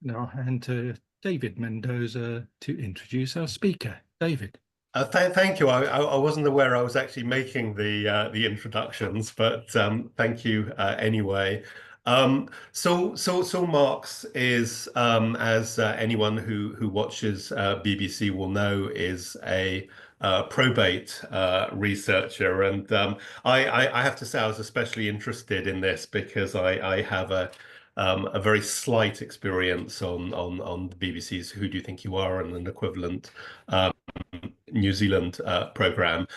now hand to David Mendoza to introduce our speaker. David. Thank you. I wasn't aware I was actually making the introductions, but thank you anyway. Saul Marks is, as anyone who watches BBC will know, is a probate researcher, and I have to say I was especially interested in this because I have a very slight experience on the BBC's Who Do You Think You Are and an equivalent. New Zealand program.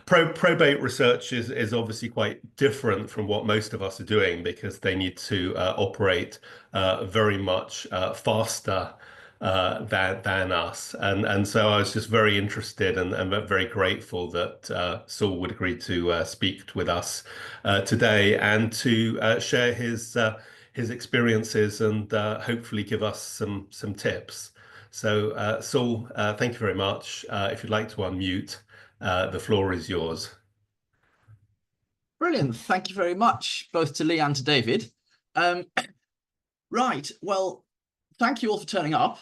Probate research is obviously quite different from what most of us are doing because they need to operate very much faster than us. And so I was just very interested and very grateful that Saul would agree to speak with us today and to share his experiences and hopefully give us some tips. So, Saul, thank you very much. If you'd like to unmute, the floor is yours. Brilliant. Thank you very much, both to Lee and to David. Right. Well, thank you all for turning up.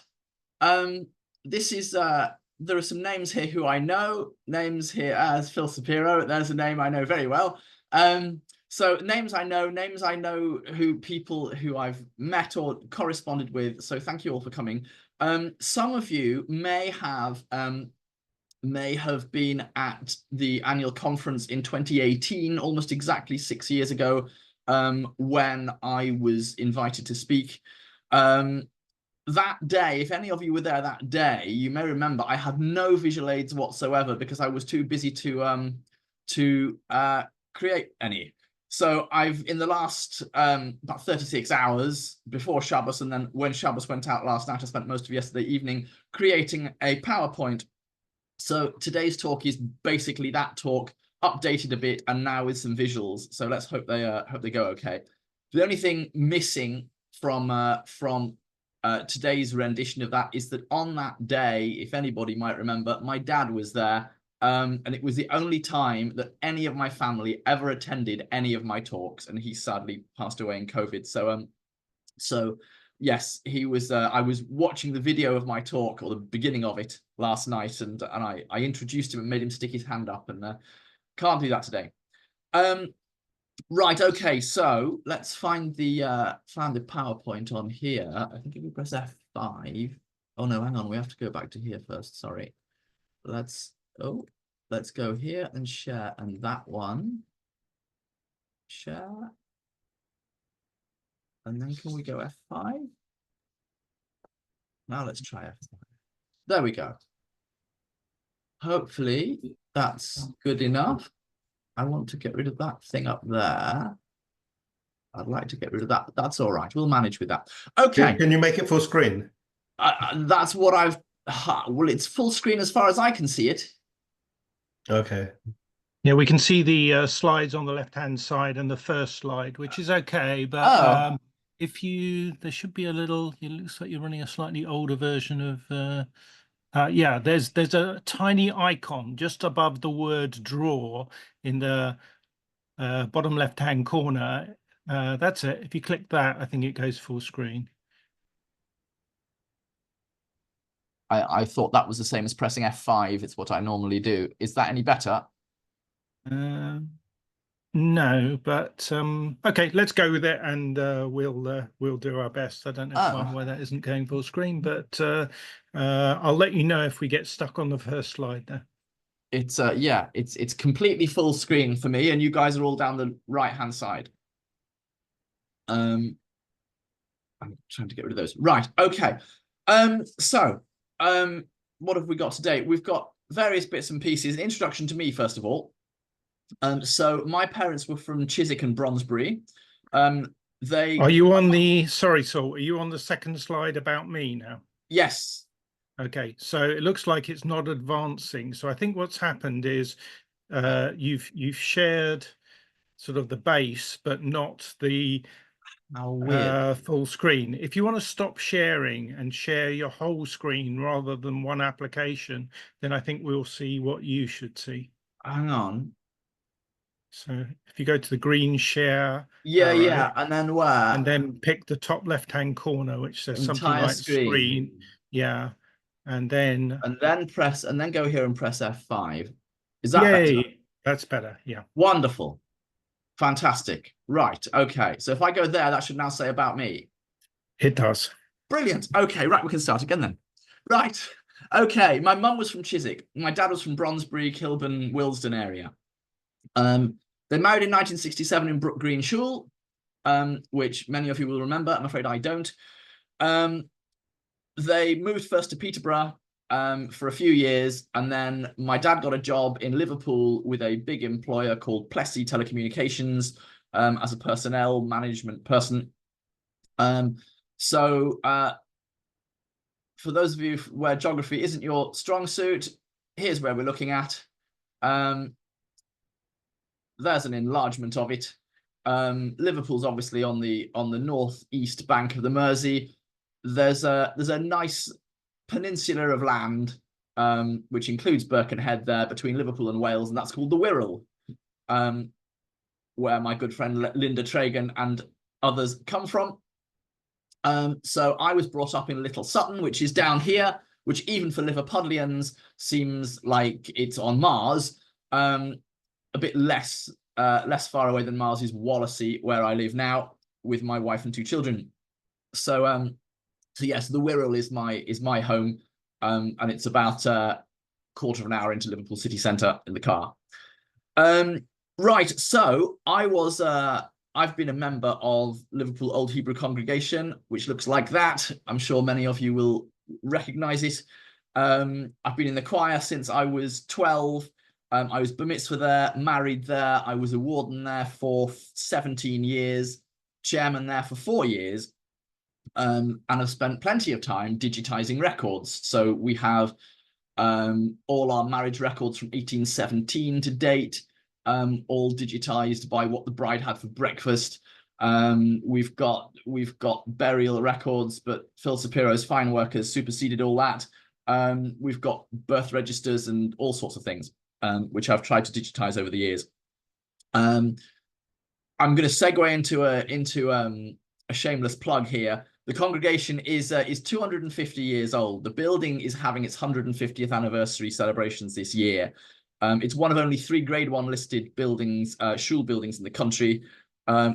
This is there are some names here who I know. Names here as Phil Shapiro. There's a name I know very well. So names I know who people who I've met or corresponded with. So thank you all for coming. Some of you may have been at the annual conference in 2018, almost exactly 6 years ago, when I was invited to speak. That day, if any of you were there that day, you may remember I had no visual aids whatsoever because I was too busy to create any. So I've, in the last about 36 hours before Shabbos, and then when Shabbos went out last night, I spent most of yesterday evening creating a PowerPoint. So today's talk is basically that talk updated a bit and now with some visuals. So let's hope they go okay. The only thing missing from today's rendition of that is that on that day, if anybody might remember, my dad was there. And it was the only time that any of my family ever attended any of my talks, and he sadly passed away in COVID. So yes, he was. I was watching the video of my talk, or the beginning of it, last night, and I introduced him and made him stick his hand up, and can't do that today. Right. Okay. So let's find the PowerPoint on here. I think if we press F5. Oh no, hang on. We have to go back to here first. Sorry. Let's go here and share, and that one share, and then can we go F5? Now let's try F5. There we go. Hopefully that's good enough. I want to get rid of that thing up there. I'd like to get rid of that, but that's all right. We'll manage with that. Okay. Can you make it full screen? That's what I've. Well, it's full screen as far as I can see it. Okay. Yeah, we can see the slides on the left-hand side and the first slide, which is okay. But if there should be a little. It looks like you're running a slightly older version of. Yeah, there's a tiny icon just above the word "draw" in the bottom left-hand corner. That's it. If you click that, I think it goes full screen. I thought that was the same as pressing F5. It's what I normally do. Is that any better? No, but okay, let's go with it, and we'll do our best. I don't know why that isn't going full screen, but I'll let you know if we get stuck on the first slide there. It's yeah, it's completely full screen for me, and you guys are all down the right-hand side. I'm trying to get rid of those. Right, okay. So what have we got today? We've got various bits and pieces. An introduction to me, first of all. So my parents were from Chiswick and Brondesbury. Are you on the, sorry, Saul, are you on the second slide about me now? Yes. Okay, so it looks like it's not advancing. So I think what's happened is you've shared sort of the base, but not the full screen. If you want to stop sharing and share your whole screen rather than one application, then I think we'll see what you should see. Hang on. So if you go to the green share Yeah, arrow, yeah. And then where? and then pick the top left-hand corner, which says something Entire like screen. Yeah. And then press, and then go here and press F5. Is that yay, better? that's better. Yeah. Wonderful. Fantastic. Right. Okay. So if I go there, that should now say about me. It does. Brilliant. Okay. Right. We can start again then. Right. Okay. My mum was from Chiswick. My dad was from Brondesbury, Kilburn, Willesden area. They married in 1967 in Brook Green Shul, which many of you will remember. I'm afraid I don't. They moved first to Peterborough for a few years, and then my dad got a job in Liverpool with a big employer called Plessy Telecommunications as a personnel management person. So for those of you where geography isn't your strong suit, here's where we're looking at. There's an enlargement of it. Liverpool's obviously on the northeast bank of the Mersey. There's a nice peninsula of land, which includes Birkenhead there between Liverpool and Wales, and that's called the Wirral, where my good friend Linda Tragan and others come from. So I was brought up in Little Sutton, which is down here, which even for Liverpudlians seems like it's on Mars. A bit less far away than Mars is Wallasey, where I live now with my wife and 2 children. So yes, the Wirral is my home, and it's about a quarter of an hour into Liverpool city centre in the car. Right, so I've been a member of Liverpool Old Hebrew Congregation, which looks like that. I'm sure many of you will recognise it. I've been in the choir since I was 12. I was bar mitzvah there, married there. I was a warden there for 17 years, chairman there for 4 years, and I've spent plenty of time digitizing records. So we have all our marriage records from 1817 to date, all digitized by what the bride had for breakfast. We've got burial records, but Phil Shapiro's fine workers superseded all that. We've got birth registers and all sorts of things, which I've tried to digitize over the years. I'm going to segue into a shameless plug here. The congregation is 250 years old. The building is having its 150th anniversary celebrations this year. It's one of only 3 Grade 1 listed buildings, shul buildings in the country.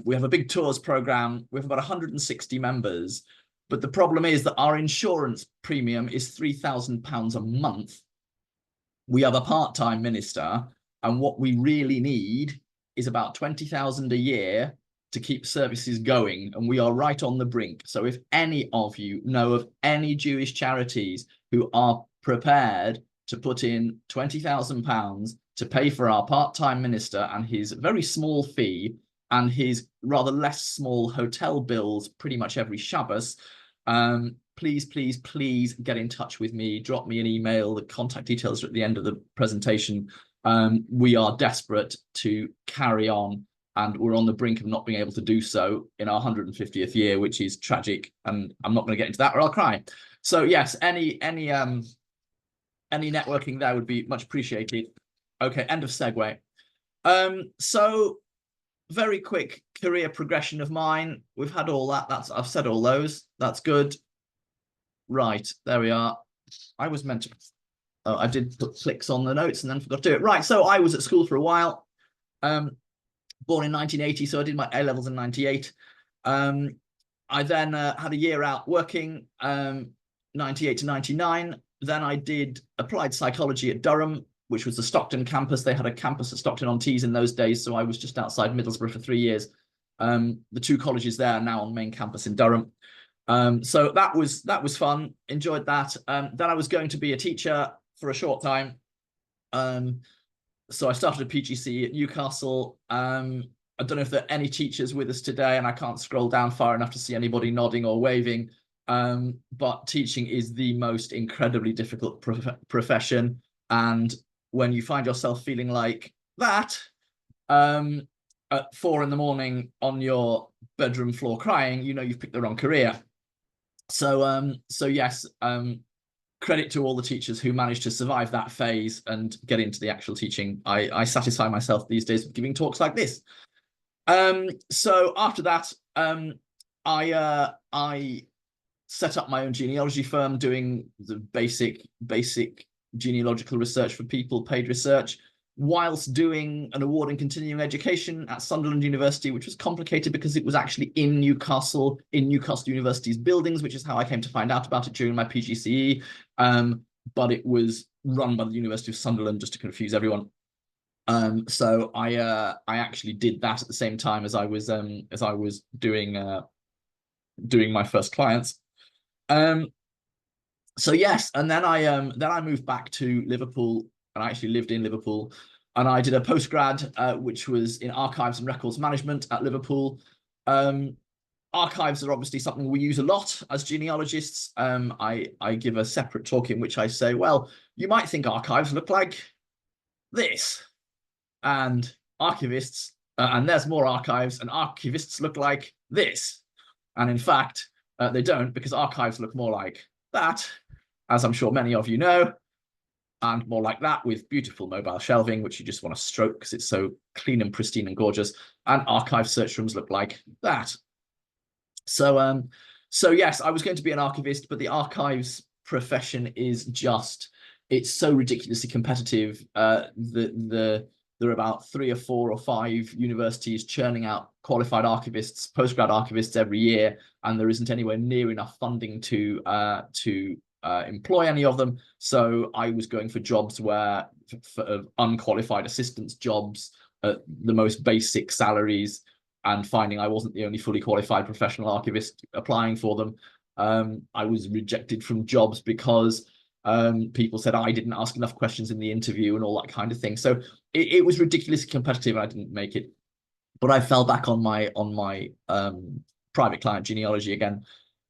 We have a big tours program. We have about 160 members. But the problem is that our insurance premium is £3,000 a month. We have a part-time minister, and what we really need is about 20,000 a year to keep services going, and we are right on the brink. So if any of you know of any Jewish charities who are prepared to put in £20,000 to pay for our part-time minister and his very small fee and his rather less small hotel bills pretty much every Shabbos, please, please, please get in touch with me. Drop me an email. The contact details are at the end of the presentation. We are desperate to carry on, and we're on the brink of not being able to do so in our 150th year, which is tragic. And I'm not going to get into that or I'll cry. So yes, any networking there would be much appreciated. Okay, end of segue. So very quick career progression of mine. We've had all that. I've said all those. That's good. Right, there we are. I was meant to. Oh, I did put clicks on the notes and then forgot to do it. Right, so I was at school for a while. Born in 1980, so I did my A-levels in 98. I then had a year out working, 98 to 99. Then I did applied psychology at Durham, which was the Stockton campus. They had a campus at Stockton-on-Tees in those days, so I was just outside Middlesbrough for 3 years. The 2 colleges there are now on main campus in Durham. So that was fun. Enjoyed that. Then I was going to be a teacher for a short time. So I started a PGC at Newcastle. I don't know if there are any teachers with us today, and I can't scroll down far enough to see anybody nodding or waving. But teaching is the most incredibly difficult profession. And when you find yourself feeling like that at 4 in the morning on your bedroom floor crying, you know you've picked the wrong career. So yes, credit to all the teachers who managed to survive that phase and get into the actual teaching. I satisfy myself these days with giving talks like this. So after that, I set up my own genealogy firm, doing the basic genealogical research for people, paid research, whilst doing an award in continuing education at Sunderland University, which was complicated because it was actually in Newcastle University's buildings, which is how I came to find out about it during my PGCE. But it was run by the University of Sunderland, just to confuse everyone. So I actually did that at the same time as I was doing my first clients. So yes, and then I moved back to Liverpool, and I actually lived in Liverpool, and I did a postgrad, which was in archives and records management at Liverpool. Archives are obviously something we use a lot as genealogists. I give a separate talk in which I say, well, you might think archives look like this, and archivists, and there's more archives, and archivists look like this. And in fact, they don't, because archives look more like that, as I'm sure many of you know, and more like that with beautiful mobile shelving, which you just want to stroke because it's so clean and pristine and gorgeous. And archive search rooms look like that. So, so yes, I was going to be an archivist, but the archives profession is just, it's so ridiculously competitive. There are about 3 or 4 or 5 universities churning out qualified archivists, postgrad archivists every year, and there isn't anywhere near enough funding to employ any of them. So I was going for jobs where, for unqualified assistants jobs at the most basic salaries, and finding I wasn't the only fully qualified professional archivist applying for them. I was rejected from jobs because people said I didn't ask enough questions in the interview and all that kind of thing. So it was ridiculously competitive, and I didn't make it. But I fell back on my private client genealogy again.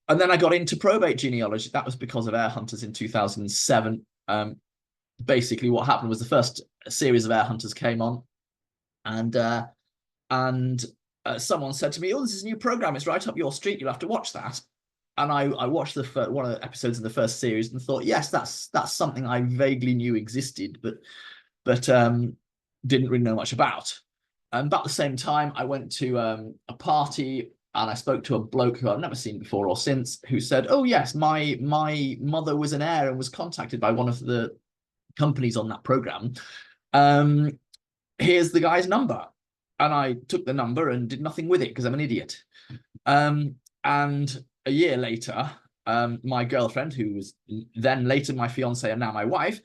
And then I got into probate genealogy. That was because of Heir Hunters in 2007. Basically, what happened was the first series of Heir Hunters came on, and someone said to me, "Oh, this is a new program. It's right up your street. You'll have to watch that." And I watched one of the episodes in the first series and thought, yes, that's something I vaguely knew existed, but didn't really know much about. And about the same time, I went to a party, and I spoke to a bloke who I've never seen before or since, who said, "Oh yes, my mother was an heir and was contacted by one of the companies on that program. Here's the guy's number." And I took the number and did nothing with it because I'm an idiot. And a year later, my girlfriend, who was then later my fiance and now my wife,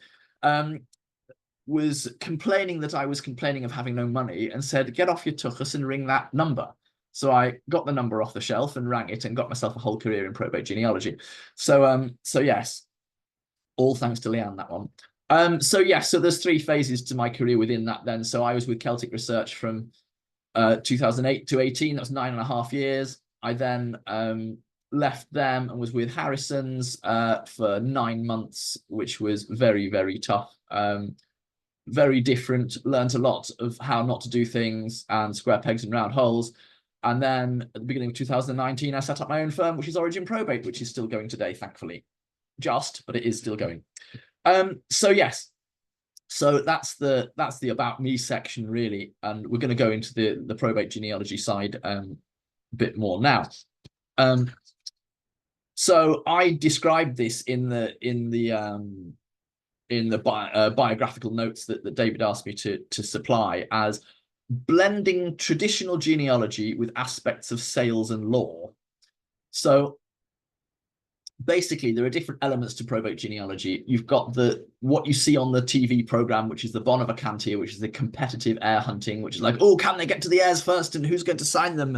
was complaining that I was complaining of having no money, and said, "Get off your tuchus and ring that number." So I got the number off the shelf and rang it, and got myself a whole career in probate genealogy. So so yes, all thanks to Leanne, that one. So yes, so there's 3 phases to my career within that then. So I was with Celtic Research from 2008 to 18. That was 9.5 years. I then left them and was with Harrison's for 9 months, which was very, very tough. Very different, learned a lot of how not to do things and square pegs and round holes. And then at the beginning of 2019, I set up my own firm, which is Origin Probate, which is still going today, thankfully. But it is still going. So yes, so that's the about me section, really. And we're going to go into the probate genealogy side a bit more now. So I described this in the biographical notes that David asked me to supply as blending traditional genealogy with aspects of sales and law. So basically, there are different elements to probate genealogy. You've got what you see on the TV program, which is the Bon of a Cantier, which is the competitive heir hunting, which is like, oh, can they get to the heirs first, and who's going to sign them,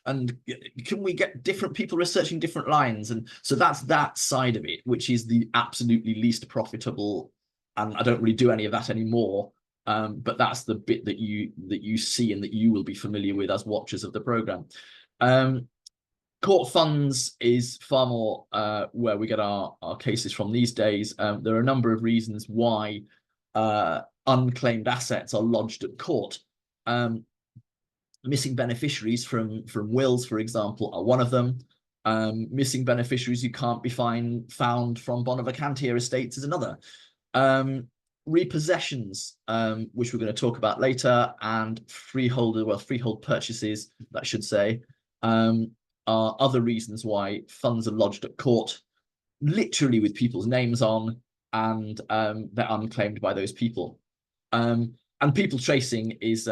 and can we get different people researching different lines? And so that's that side of it, which is the absolutely least profitable, and I don't really do any of that anymore. But that's the bit that you see and that you will be familiar with as watchers of the program. Court funds is far more where we get our cases from these days. There are a number of reasons why unclaimed assets are lodged at court. Missing beneficiaries from wills, for example, are one of them. Missing beneficiaries who can't be found from Bonavacantia estates is another. Repossessions, which we're going to talk about later, and freehold purchases, that should say, are other reasons why funds are lodged at court, literally with people's names on, and they're unclaimed by those people. And people tracing is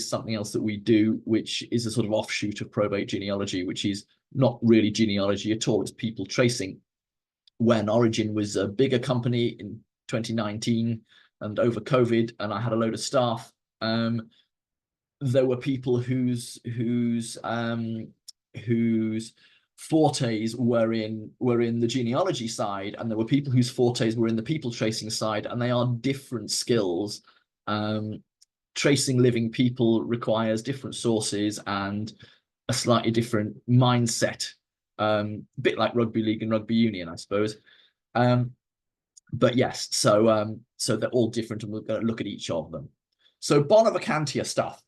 something else that we do, which is a sort of offshoot of probate genealogy, which is not really genealogy at all. It's people tracing. When Origin was a bigger company in 2019 and over COVID, and I had a load of staff, there were people whose fortes were in the genealogy side, and there were people whose fortes were in the people tracing side, and they are different skills. Tracing living people requires different sources and a slightly different mindset, a bit like rugby league and rugby union, I suppose. But yes, so they're all different, and we're going to look at each of them. So Bonavacantia stuff.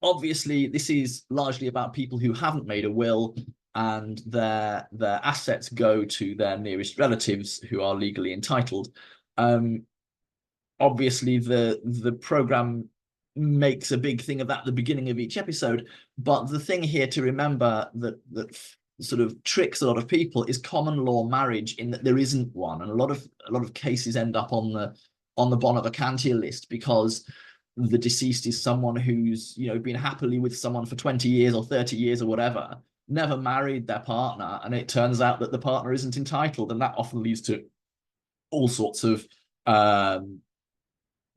Obviously, this is largely about people who haven't made a will, and their assets go to their nearest relatives who are legally entitled. Obviously, the program makes a big thing of that at the beginning of each episode, but the thing here to remember that sort of tricks a lot of people is common law marriage, in that there isn't one, and a lot of cases end up on the Bonavacantia list because the deceased is someone who's, you know, been happily with someone for 20 years or 30 years or whatever, never married their partner, and it turns out that the partner isn't entitled, and that often leads to all sorts of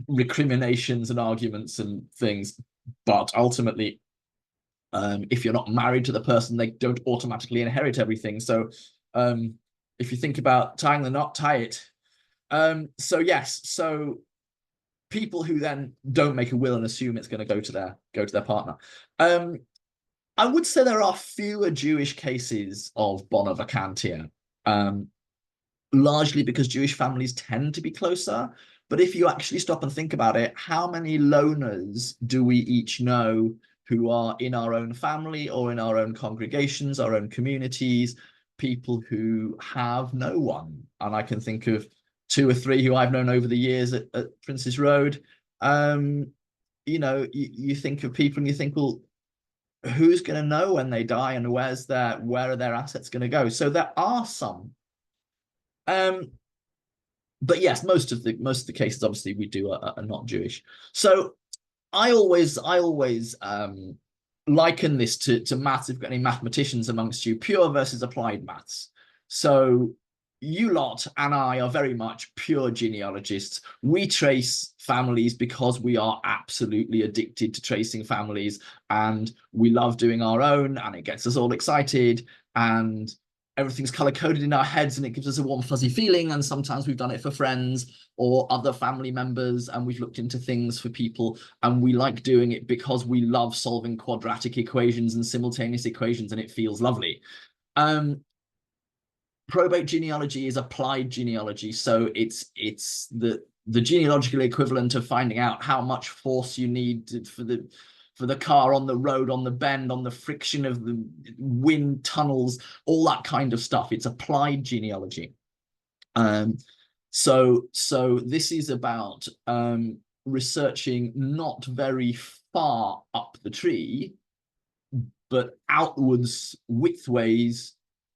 recriminations and arguments and things. But ultimately, if you're not married to the person, they don't automatically inherit everything. So if you think about tying the knot, tie it. So yes, so people who then don't make a will and assume it's going to go to their partner. I would say there are fewer Jewish cases of Bonavacantia, largely because Jewish families tend to be closer. But if you actually stop and think about it, how many loners do we each know who are in our own family or in our own congregations, our own communities, people who have no one? And I can think of 2 or 3 who I've known over the years at Prince's Road. You know, you think of people and you think, well, who's going to know when they die, and where are their assets going to go? So there are some. But yes, most of the cases, obviously, we do are not Jewish. So I always liken this to maths. If you've got any mathematicians amongst you, pure versus applied maths. So you lot and I are very much pure genealogists. We trace families because we are absolutely addicted to tracing families, and we love doing our own, and it gets us all excited, and everything's color-coded in our heads, and it gives us a warm, fuzzy feeling. And sometimes we've done it for friends or other family members, and we've looked into things for people, and we like doing it because we love solving quadratic equations and simultaneous equations, and it feels lovely. Probate genealogy is applied genealogy, so it's the genealogical equivalent of finding out how much force you need for the car on the road, on the bend, on the friction of the wind tunnels, all that kind of stuff. It's applied genealogy. So this is about researching not very far up the tree, but outwards, widthways,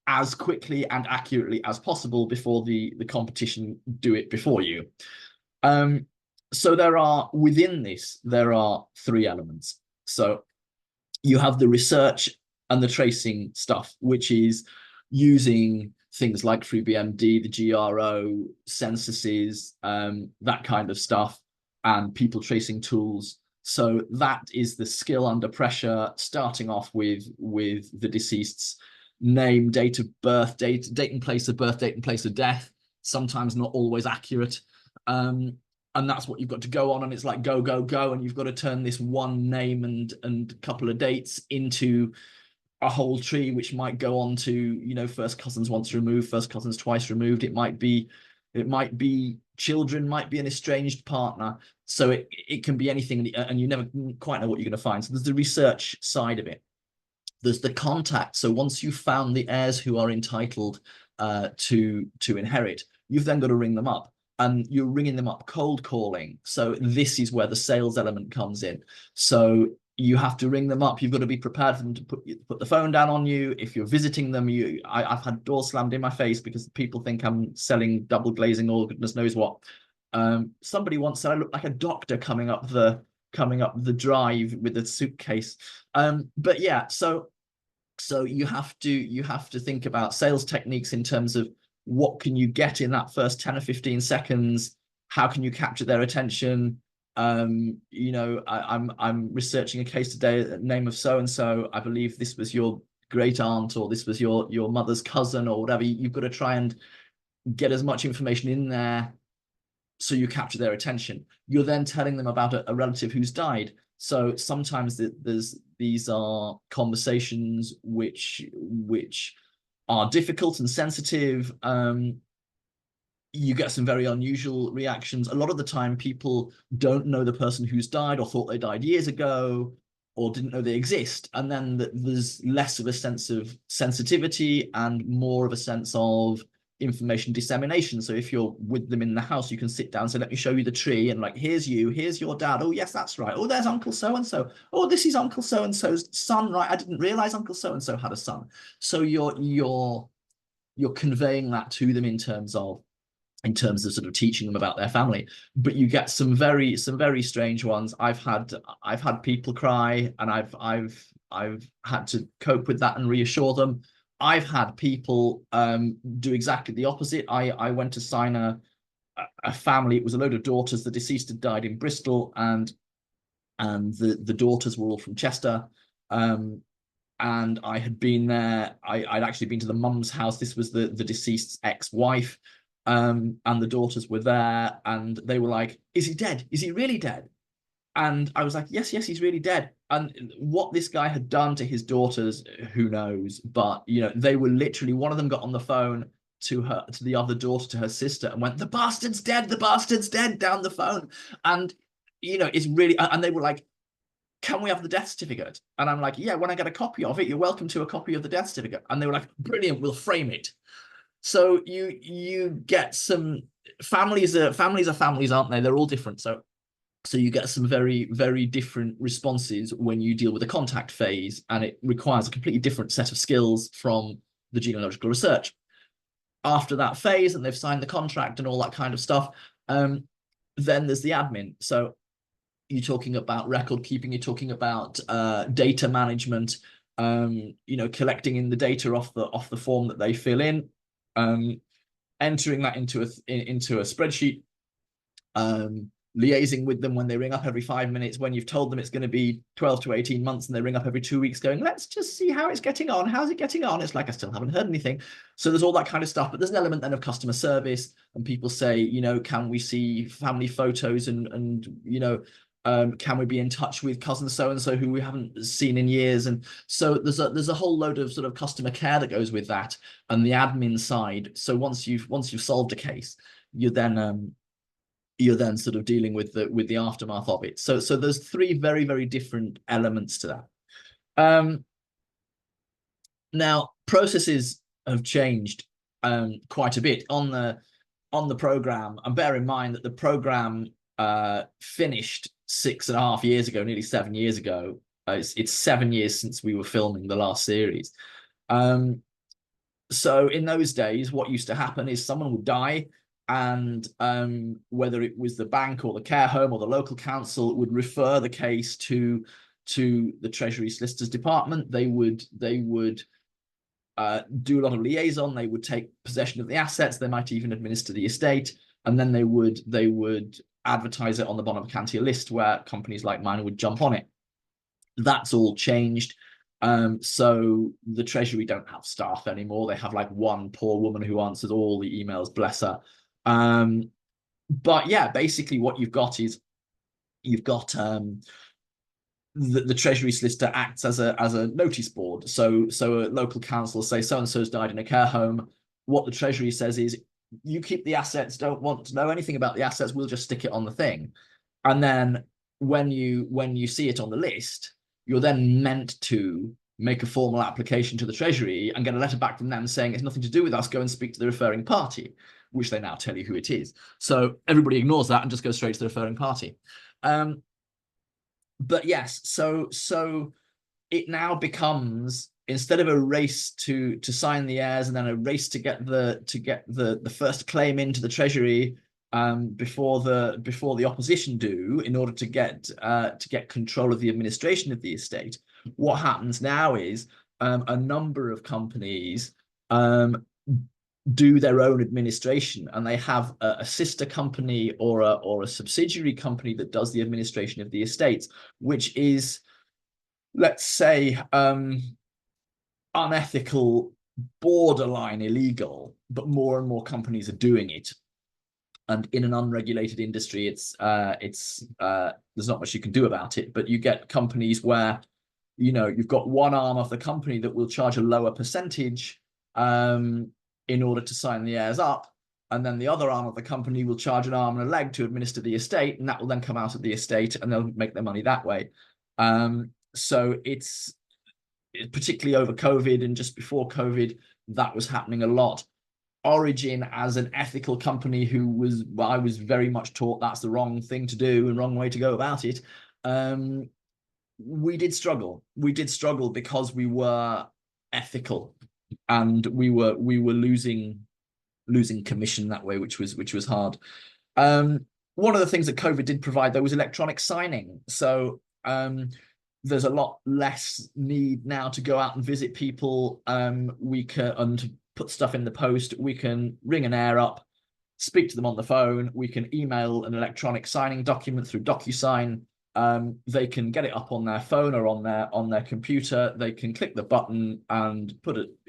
as quickly and accurately as possible before the competition do it before you. So within this, there are 3 elements. So you have the research and the tracing stuff, which is using things like FreeBMD, the GRO, censuses, that kind of stuff, and people tracing tools. So that is the skill under pressure, starting off with the deceased's name, date of birth, date and place of birth, date and place of death, sometimes not always accurate. And that's what you've got to go on, and it's like go, and you've got to turn this one name and a couple of dates into a whole tree, which might go on to, you know, first cousins once removed, first cousins twice removed. It might be children, might be an estranged partner. So it can be anything, and you never quite know what you're going to find. So there's the research side of it. there's the contact. So once you've found the heirs who are entitled to inherit, you've then got to ring them up. And you're ringing them up cold calling. So this is where the sales element comes in. So you have to ring them up. You've got to be prepared for them to put the phone down on you. If you're visiting them, I've had doors slammed in my face because people think I'm selling double glazing or goodness knows what. Somebody once said I look like a doctor coming up the drive with a suitcase. But yeah, so you have to think about sales techniques in terms of what can you get in that first 10 or 15 seconds? How can you capture their attention? You know, I'm researching a case today, name of so-and-so. I believe this was your great aunt, or this was your mother's cousin, or whatever. You've got to try and get as much information in there so you capture their attention. You're then telling them about a relative who's died. So sometimes these are conversations which are difficult and sensitive. You get some very unusual reactions. A lot of the time, people don't know the person who's died, or thought they died years ago, or didn't know they exist. And then there's less of a sense of sensitivity and more of a sense of information dissemination. So if you're with them in the house, you can sit down and say, let me show you the tree, and like, here's your dad. Oh yes, that's right. Oh, there's Uncle so-and-so. Oh, this is Uncle so-and-so's son, right? I didn't realize Uncle so-and-so had a son. So you're conveying that to them in terms of sort of teaching them about their family. But you get some very strange ones. I've had people cry, and I've had to cope with that and reassure them. I've had people do exactly the opposite. I went to sign a family. It was a load of daughters. The deceased had died in Bristol, and the daughters were all from Chester. And I had been there. I'd actually been to the mum's house. This was the deceased's ex-wife. And the daughters were there, and they were like, is he dead? Is he really dead? And I was like, yes, he's really dead. And what this guy had done to his daughters, who knows? But, you know, they were literally, one of them got on the phone to the other daughter, to her sister, and went, the bastard's dead, down the phone. And, you know, it's really, and they were like, can we have the death certificate? And I'm like, yeah, when I get a copy of it, you're welcome to a copy of the death certificate. And they were like, brilliant, we'll frame it. So you get some families are families, aren't they? They're all different. So you get some very, very different responses when you deal with the contact phase, and it requires a completely different set of skills from the genealogical research. After that phase, and they've signed the contract and all that kind of stuff, then there's the admin. So you're talking about record keeping, you're talking about data management, you know, collecting in the data off the form that they fill in, entering that into a spreadsheet, liaising with them when they ring up every 5 minutes, when you've told them it's going to be 12 to 18 months, and they ring up every 2 weeks going, let's just see how it's getting on. How's it getting on? It's like, I still haven't heard anything. So there's all that kind of stuff. But there's an element then of customer service, and people say, you know, can we see family photos, and you know, can we be in touch with cousin so-and-so who we haven't seen in years? And so there's a whole load of sort of customer care that goes with that, and the admin side. So once you've solved a case, you're then sort of dealing with the aftermath of it. So there's three very, very different elements to that. Now processes have changed quite a bit on the program, and bear in mind that the program finished 6.5 years ago, nearly 7 years ago. It's 7 years since we were filming the last series. So in those days, what used to happen is someone would die, and whether it was the bank or the care home or the local council would refer the case to the Treasury Solicitors Department. They would do a lot of liaison. They would take possession of the assets. They might even administer the estate, and then they would advertise it on the Bonaventure list, where companies like mine would jump on it. That's all changed. So the Treasury don't have staff anymore. They have like one poor woman who answers all the emails, bless her. But yeah, basically what you've got is the Treasury solicitor acts as a notice board. So a local council say so-and-so's died in a care home. What the Treasury says is, you keep the assets, don't want to know anything about the assets, we'll just stick it on the thing. And then when you see it on the list, you're then meant to make a formal application to the Treasury and get a letter back from them saying it's nothing to do with us, go and speak to the referring party, which they now tell you who it is. So everybody ignores that and just goes straight to the referring party. But yes, so it now becomes, instead of a race to sign the heirs and then a race to get the first claim into the Treasury before the opposition do, in order to get control of the administration of the estate, what happens now is a number of companies do their own administration, and they have a sister company or a subsidiary company that does the administration of the estates, which is, let's say, unethical, borderline illegal, but more and more companies are doing it. And in an unregulated industry, it's there's not much you can do about it. But you get companies where, you know, you've got one arm of the company that will charge a lower percentage in order to sign the heirs up, and then the other arm of the company will charge an arm and a leg to administer the estate, and that will then come out of the estate, and they'll make their money that way. So it's particularly over COVID and just before COVID, that was happening a lot. Origin, as an ethical company I was very much taught that's the wrong thing to do and wrong way to go about it. We did struggle. We did struggle because we were ethical, and we were losing commission that way, which was hard. One of the things that COVID did provide, though, was electronic signing. So there's a lot less need now to go out and visit people. We can, and to put stuff in the post, we can ring an heir up, speak to them on the phone. We can email an electronic signing document through DocuSign. They can get it up on their phone or on their computer. They can click the button and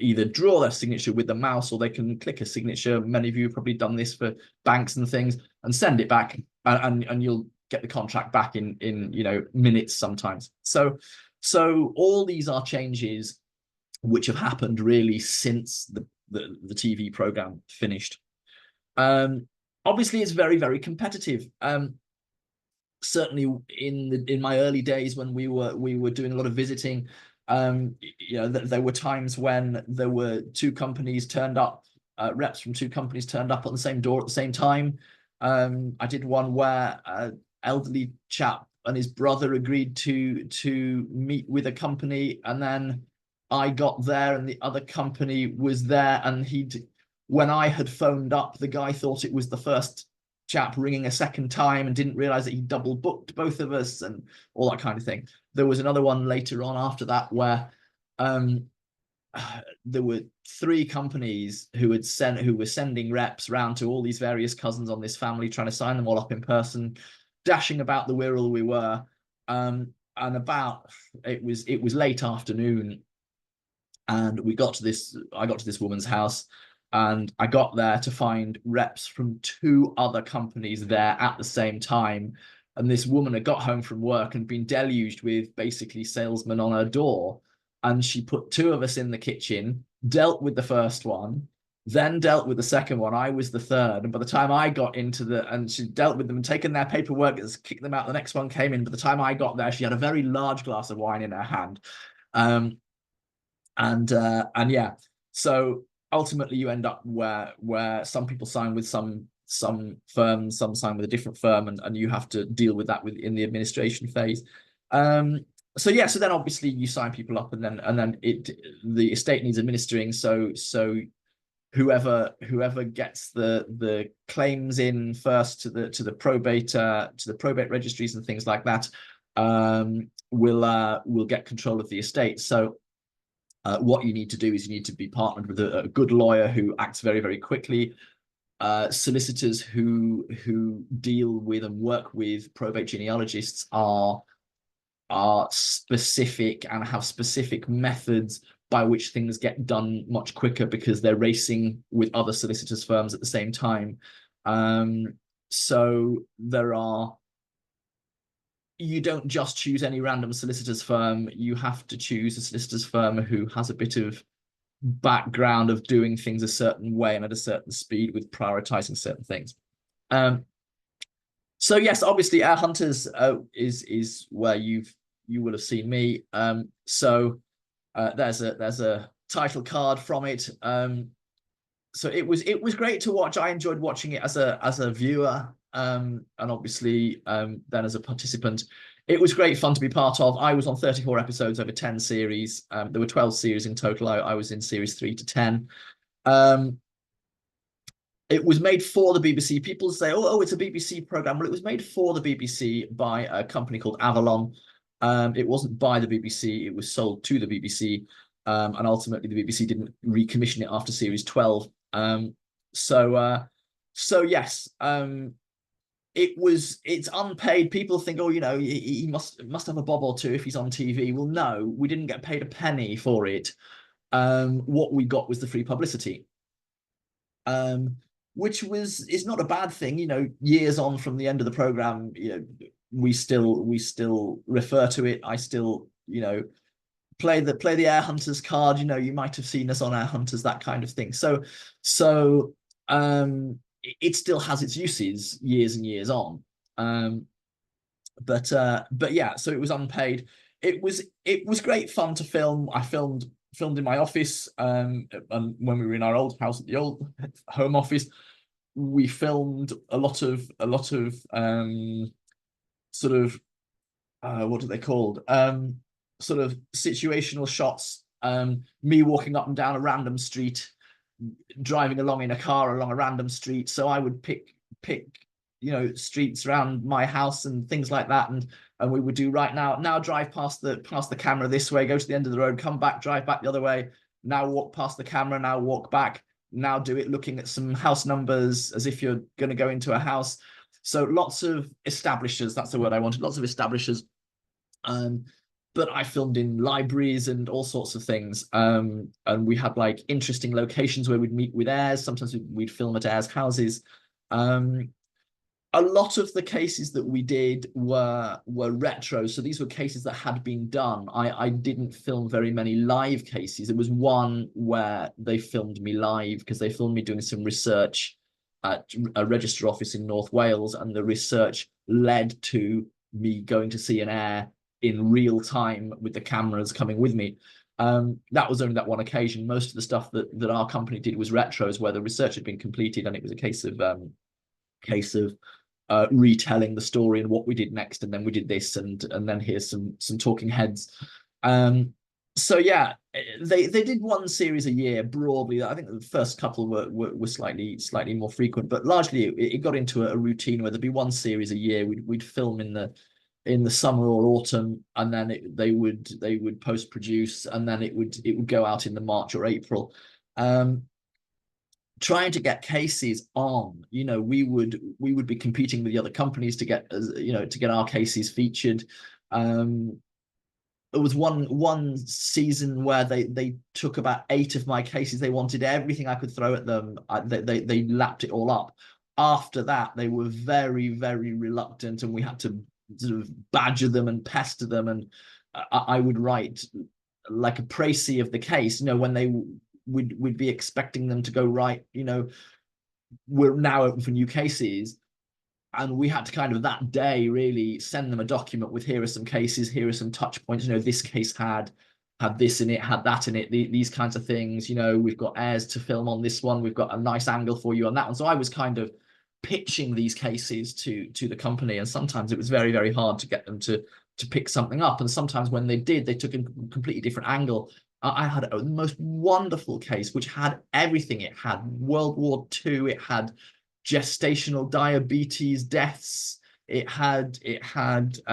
either draw their signature with the mouse, or they can click a signature. Many of you have probably done this for banks and things, and send it back, and you'll get the contract back in minutes sometimes. So all these are changes which have happened really since the TV program finished. Obviously, it's very, very competitive. Certainly in my early days when we were doing a lot of visiting, there were times when there were two companies turned up, reps from two companies turned up on the same door at the same time. I did one where an elderly chap and his brother agreed to meet with a company, and then I got there and the other company was there, and when I had phoned up, the guy thought it was the first chap ringing a second time and didn't realize that he double booked both of us and all that kind of thing. There was another one later on after that where there were three companies who were sending reps around to all these various cousins on this family, trying to sign them all up in person, dashing about the Wirral we were. And it was late afternoon, and I got to this woman's house, and I got there to find reps from two other companies there at the same time. And this woman had got home from work and been deluged with basically salesmen on her door. And she put two of us in the kitchen, dealt with the first one, then dealt with the second one. I was the third. And by the time I got and she dealt with them and taken their paperwork, kicked them out, the next one came in. By the time I got there, she had a very large glass of wine in her hand. And yeah, so ultimately you end up where some people sign with some firms, some sign with a different firm, and you have to deal with that in the administration phase. So yeah, so then obviously you sign people up, and then the estate needs administering. So whoever gets the claims in first to the probate registries and things like that will get control of the estate. So what you need to do is you need to be partnered with a good lawyer who acts very, very quickly. Solicitors who deal with and work with probate genealogists are specific and have specific methods by which things get done much quicker, because they're racing with other solicitors firms at the same time. So you don't just choose any random solicitor's firm. You have to choose a solicitor's firm who has a bit of background of doing things a certain way and at a certain speed, with prioritizing certain things. So yes, obviously Heir Hunters is where you will have seen me. So There's a title card from it. So it was great to watch. I enjoyed watching it as a viewer, and obviously then as a participant. It was great fun to be part of. I was on 34 episodes over 10 series. There were 12 series in total. I was in series 3 to 10. It was made for the BBC. People say, oh, it's a BBC program. Well, it was made for the BBC by a company called Avalon. It wasn't by the BBC. It was sold to the BBC. And ultimately, the BBC didn't recommission it after series 12. So yes, it's unpaid. People think, oh, he must have a bob or two if he's on TV. Well, no, we didn't get paid a penny for it. What we got was the free publicity. Which is not a bad thing, years on from the end of the program, we still refer to it. I still, play the Heir Hunters card. You might have seen us on Heir Hunters, that kind of thing. So it still has its uses years and years on. But yeah, so it was unpaid. It was great fun to film. I filmed in my office, and when we were in our old house at the old home office, we filmed a lot of sort of what are they called, sort of situational shots, me walking up and down a random street, driving along in a car along a random street. So I would pick streets around my house and things like that, and we would do, right now drive past the camera this way, go to the end of the road, come back, drive back the other way, now walk past the camera, now walk back, now do it looking at some house numbers as if you're going to go into a house. So lots of establishers, that's the word I wanted, lots of establishers. But I filmed in libraries and all sorts of things, and we had like interesting locations where we'd meet with heirs. Sometimes we'd film at heirs' houses. A lot of the cases that we did were retro, so these were cases that had been done. I didn't film very many live cases. There was one where they filmed me live because they filmed me doing some research at a register office in North Wales, and the research led to me going to see an heir in real time with the cameras coming with me. That was only that one occasion. Most of the stuff that our company did was retros, where the research had been completed and it was a case of retelling the story and what we did next, and then we did this, and then here's some talking heads. So yeah, they did one series a year broadly. I think the first couple were slightly more frequent, but largely it got into a routine where there'd be one series a year. We'd film in the summer or autumn, and then they would post produce, and then it would go out in the March or April. Trying to get cases on, we would be competing with the other companies to get our cases featured. There was one season where they took about 8 of my cases. They wanted everything I could throw at them. They lapped it all up. After that, they were very, very reluctant, and we had to sort of badger them and pester them. And I would write like a précis of the case, when they we'd be expecting them to go, right, we're now open for new cases. And we had to kind of that day really send them a document with, here are some cases, here are some touch points, this case had this in it, had that in it, these kinds of things, we've got heirs to film on this one, we've got a nice angle for you on that one. So I was kind of pitching these cases to the company, and sometimes it was very, very hard to get them to pick something up. And sometimes when they did, they took a completely different angle. I had the most wonderful case which had everything. It had World War II, it had gestational diabetes deaths, it had there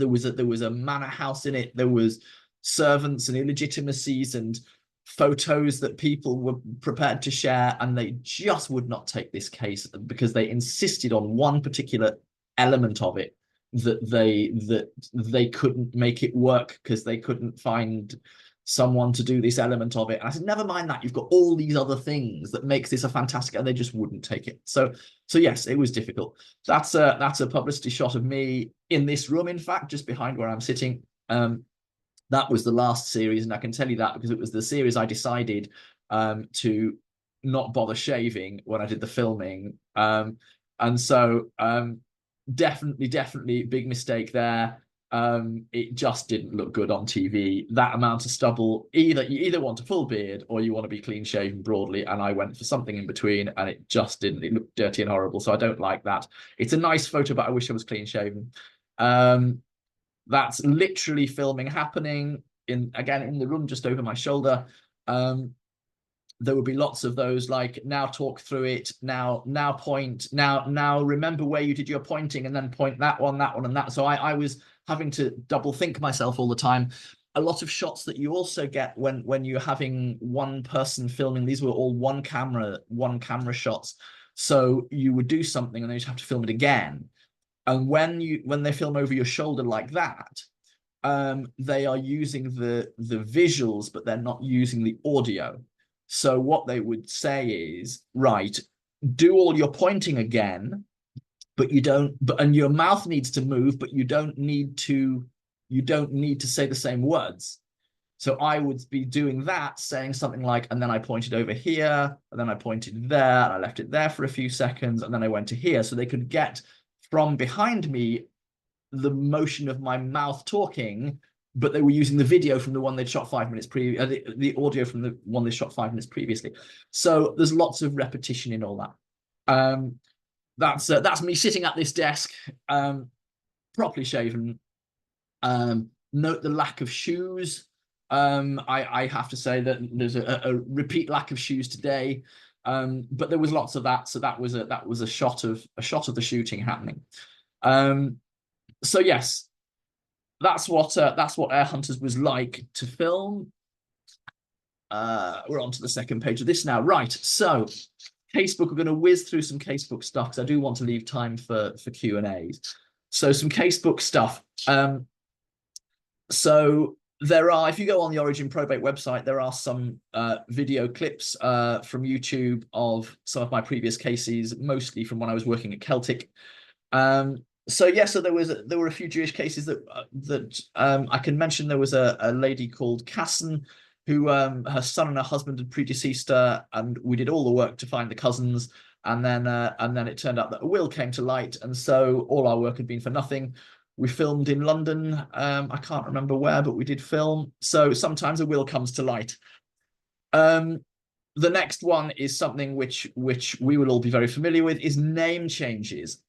was a manor house in it, there was servants and illegitimacies and photos that people were prepared to share, and they just would not take this case because they insisted on one particular element of it, that they couldn't make it work because they couldn't find someone to do this element of it. And I said, never mind that, you've got all these other things that makes this a fantastic, and they just wouldn't take it. So yes, it was difficult. That's a publicity shot of me in this room, in fact, just behind where I'm sitting. That was the last series, and I can tell you that because it was the series I decided to not bother shaving when I did the filming. And so definitely big mistake there. It just didn't look good on TV. That amount of stubble, you either want a full beard or you want to be clean shaven broadly, and I went for something in between, and it just didn't. It looked dirty and horrible, so I don't like that. It's a nice photo, but I wish I was clean shaven. That's literally filming happening in the room just over my shoulder. There would be lots of those, like, now talk through it, now point, now remember where you did your pointing, and then point that one, and that. So I was having to double think myself all the time. A lot of shots that you also get when you're having one person filming, these were all one camera shots. So you would do something and then you'd have to film it again. And when they film over your shoulder like that, they are using the visuals, but they're not using the audio. So what they would say is, right, do all your pointing again, but you don't, and your mouth needs to move, but you don't need to say the same words. So I would be doing that, saying something like, and then I pointed over here, and then I pointed there, and I left it there for a few seconds, and then I went to here. So they could get from behind me the motion of my mouth talking, but they were using the video from the one they'd shot 5 minutes the audio from the one they shot 5 minutes previously. So there's lots of repetition in all that. That's me sitting at this desk, properly shaven. Note the lack of shoes. I have to say that there's a repeat lack of shoes today, but there was lots of that. So that was a shot of the shooting happening. So yes, that's what Air Hunters was like to film. We're on to the second page of this now. Right, so casebook, we're going to whiz through some casebook stuff because I do want to leave time for Q&As. So some casebook stuff. So there are, if you go on the Origin Probate website, there are some video clips from YouTube of some of my previous cases, mostly from when I was working at Celtic. So yeah, so there were a few Jewish cases that I can mention. There was a lady called Casson who her son and her husband had predeceased her, and we did all the work to find the cousins, and then it turned out that a will came to light, and so all our work had been for nothing. We filmed in London. I can't remember where, but we did film. So sometimes a will comes to light. The next one is something which we will all be very familiar with, is name changes.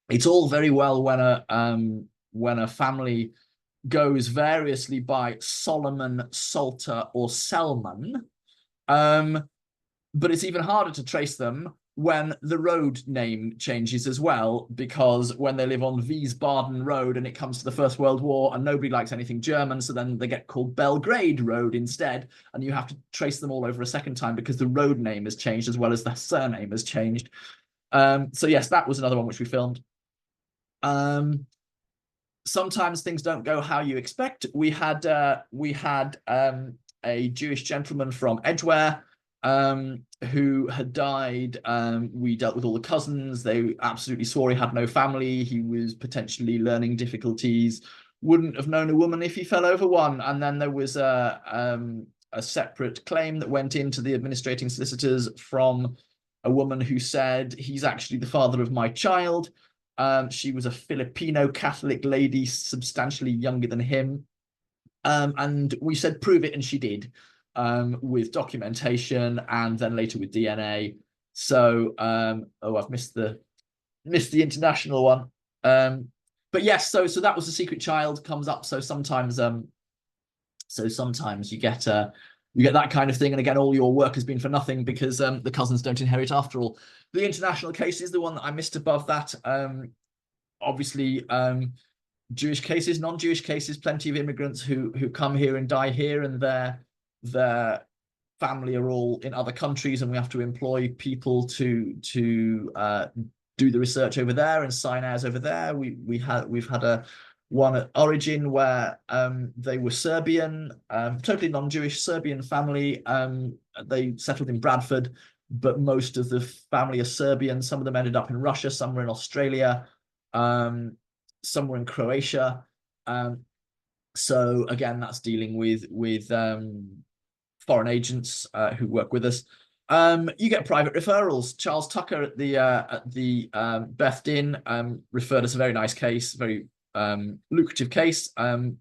It's all very well when a family goes variously by Solomon, Salter, or Selman, but it's even harder to trace them when the road name changes as well, because when they live on Wiesbaden Road and it comes to the First World War and nobody likes anything German, so then they get called Belgrade Road instead, and you have to trace them all over a second time because the road name has changed as well as the surname has changed. So yes, that was another one which we filmed. Sometimes things don't go how you expect. We had a Jewish gentleman from Edgware who had died. We dealt with all the cousins. They absolutely swore he had no family. He was potentially learning difficulties, wouldn't have known a woman if he fell over one. And then there was a separate claim that went into the administrating solicitors from a woman who said, he's actually the father of my child. She was a Filipino Catholic lady, substantially younger than him. And we said, prove it, and she did, with documentation and then later with DNA. So, oh, I've missed the international one. But yes, so that was the secret child comes up. So sometimes you get that kind of thing. And again, all your work has been for nothing because the cousins don't inherit after all. The international case is the one that I missed above that. Obviously, Jewish cases, non-Jewish cases, plenty of immigrants who come here and die here, and their family are all in other countries, and we have to employ people to do the research over there and sign ours over there. We've had one at Origin where they were Serbian, totally non-Jewish Serbian family. They settled in Bradford, but most of the family are Serbian. Some of them ended up in Russia, some were in Australia, some were in Croatia. So again, that's dealing with foreign agents who work with us. You get private referrals. Charles Tucker at the Beth Din referred us a very nice case, very lucrative case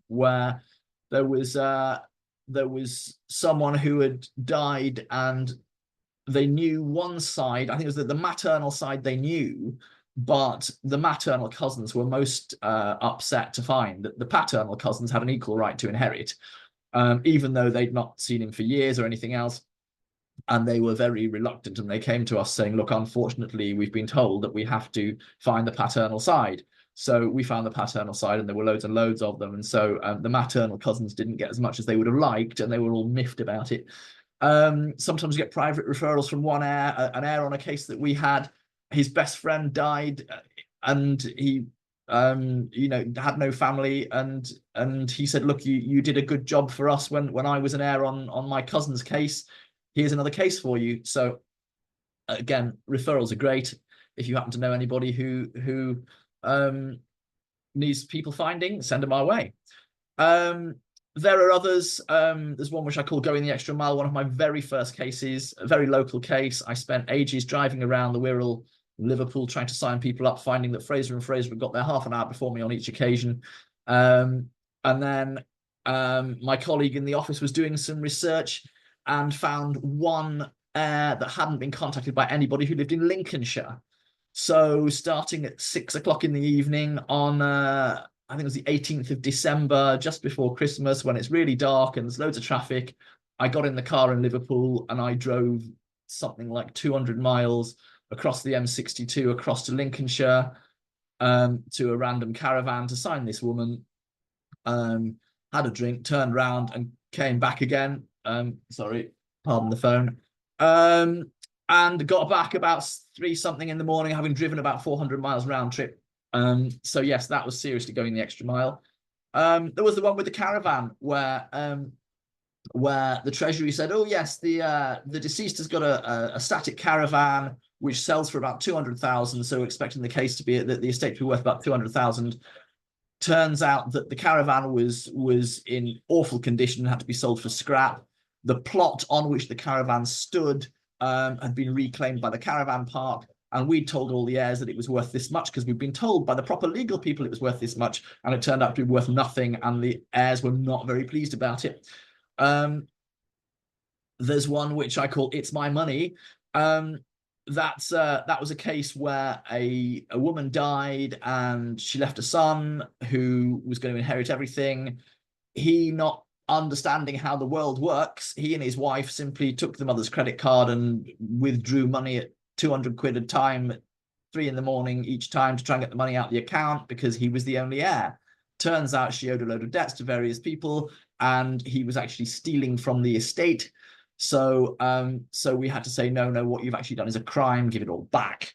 where there was someone who had died, and they knew one side. I think it was the maternal side they knew, but the maternal cousins were most upset to find that the paternal cousins had an equal right to inherit, even though they'd not seen him for years or anything else. And they were very reluctant, and they came to us saying, look, unfortunately, we've been told that we have to find the paternal side. So we found the paternal side, and there were loads and loads of them. And so the maternal cousins didn't get as much as they would have liked, and they were all miffed about it. Sometimes you get private referrals from one heir, an heir on a case that we had. His best friend died, and he had no family, and he said, look, you did a good job for us when I was an heir on my cousin's case. Here's another case for you. So again, referrals are great. If you happen to know anybody who needs people finding, send them our way. There are others. There's one which I call Going the Extra Mile, one of my very first cases, a very local case. I spent ages driving around the Wirral, Liverpool, trying to sign people up, finding that Fraser and Fraser had got there half an hour before me on each occasion. And then my colleague in the office was doing some research and found one heir that hadn't been contacted by anybody, who lived in Lincolnshire. So starting at 6 o'clock in the evening on, I think it was the 18th of December, just before Christmas, when it's really dark and there's loads of traffic, I got in the car in Liverpool and I drove something like 200 miles across the M62, across to Lincolnshire, to a random caravan to sign this woman. Had a drink, turned around and came back again. Sorry, pardon the phone. And got back about 3 something in the morning, having driven about 400 miles round trip. So yes, that was seriously going the extra mile. There was the one with the caravan where the Treasury said, oh yes, the deceased has got a static caravan which sells for about 200,000. So expecting the case to be that the estate to be worth about 200,000. Turns out that the caravan was in awful condition and had to be sold for scrap. The plot on which the caravan stood had been reclaimed by the caravan park, and we'd told all the heirs that it was worth this much because we'd been told by the proper legal people it was worth this much, and it turned out to be worth nothing, and the heirs were not very pleased about it. There's one which I call It's My Money. That was a case where a woman died and she left a son who was going to inherit everything. He, not understanding how the world works, he and his wife simply took the mother's credit card and withdrew money at 200 quid a time at 3 in the morning each time to try and get the money out of the account because he was the only heir. Turns out she owed a load of debts to various people, and he was actually stealing from the estate. So we had to say, no, what you've actually done is a crime, give it all back.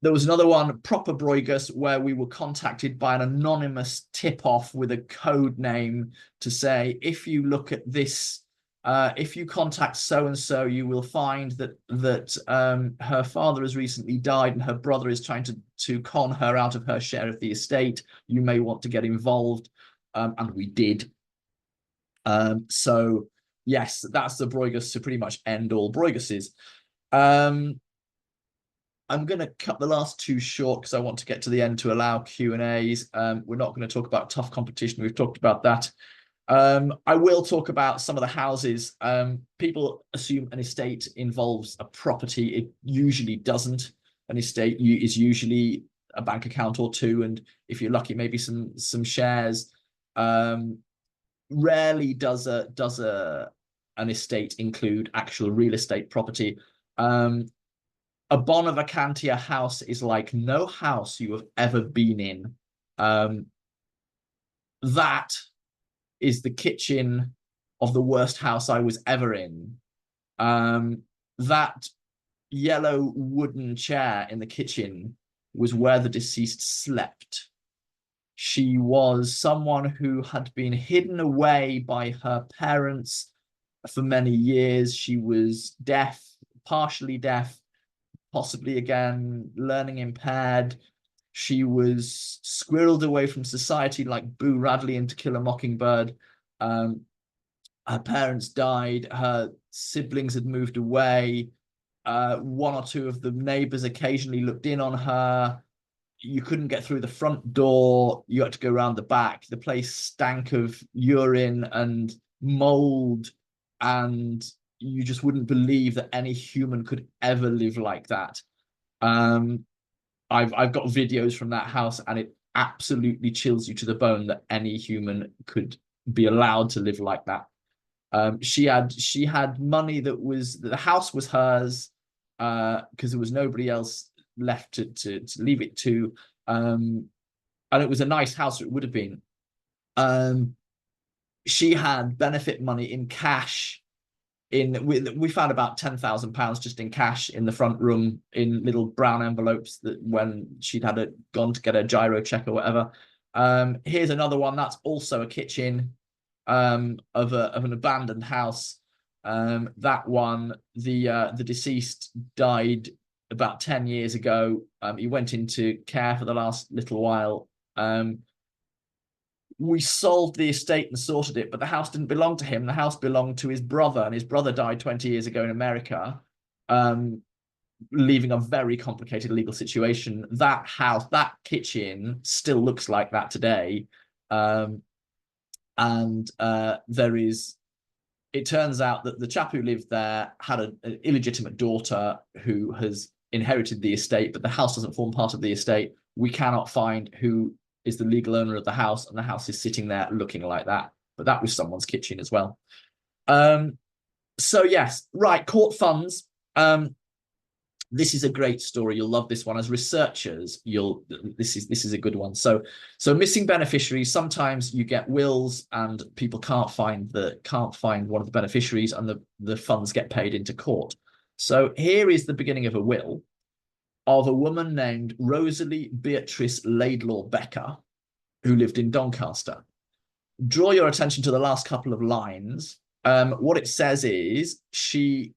There was another one, proper Broigus, where we were contacted by an anonymous tip-off with a code name to say, if you look at this, if you contact so-and-so, you will find that her father has recently died and her brother is trying to con her out of her share of the estate. You may want to get involved. And we did. So yes, that's the Broigus to pretty much end all Broiguses. I'm going to cut the last 2 short because I want to get to the end to allow Q&As. We're not going to talk about tough competition. We've talked about that. I will talk about some of the houses. People assume an estate involves a property. It usually doesn't. An estate is usually a bank account or 2, and if you're lucky, maybe some shares. Rarely does an estate include actual real estate property. A Bonaventure house is like no house you have ever been in. That is the kitchen of the worst house I was ever in. That yellow wooden chair in the kitchen was where the deceased slept. She was someone who had been hidden away by her parents for many years. She was deaf, partially deaf, possibly again learning impaired. She was squirreled away from society like Boo Radley in To Kill a Mockingbird. Her parents died. Her siblings had moved away. 1 or 2 of the neighbors occasionally looked in on her. you couldn't get through the front door. You had to go around the back. The place stank of urine and mold, and you just wouldn't believe that any human could ever live like that. I've got videos from that house, and it absolutely chills you to the bone that any human could be allowed to live like that. She had money that was, the house was hers, because there was nobody else left to leave it to, and it was a nice house. It would have been. She had benefit money in cash. We found about £10,000 just in cash in the front room in little brown envelopes, that when she'd gone to get a gyro check or whatever. Here's another one that's also a kitchen of an abandoned house. That one, the deceased died about 10 years ago. He went into care for the last little while. We sold the estate and sorted it, but the house didn't belong to him. The house belonged to his brother, and his brother died 20 years ago in America, leaving a very complicated legal situation. That house, that kitchen still looks like that today. It turns out that the chap who lived there had an illegitimate daughter who has inherited the estate, but the house doesn't form part of the estate. We cannot find who is the legal owner of the house, and the house is sitting there looking like that. But that was someone's kitchen as well. So yes, right, court funds. This is a great story. You'll love this one. As researchers, this is a good one. So missing beneficiaries. Sometimes you get wills and people can't find one of the beneficiaries, and the funds get paid into court. So here is the beginning of a will of a woman named Rosalie Beatrice Laidlaw Becker, who lived in Doncaster. Draw your attention to the last couple of lines. What it says is she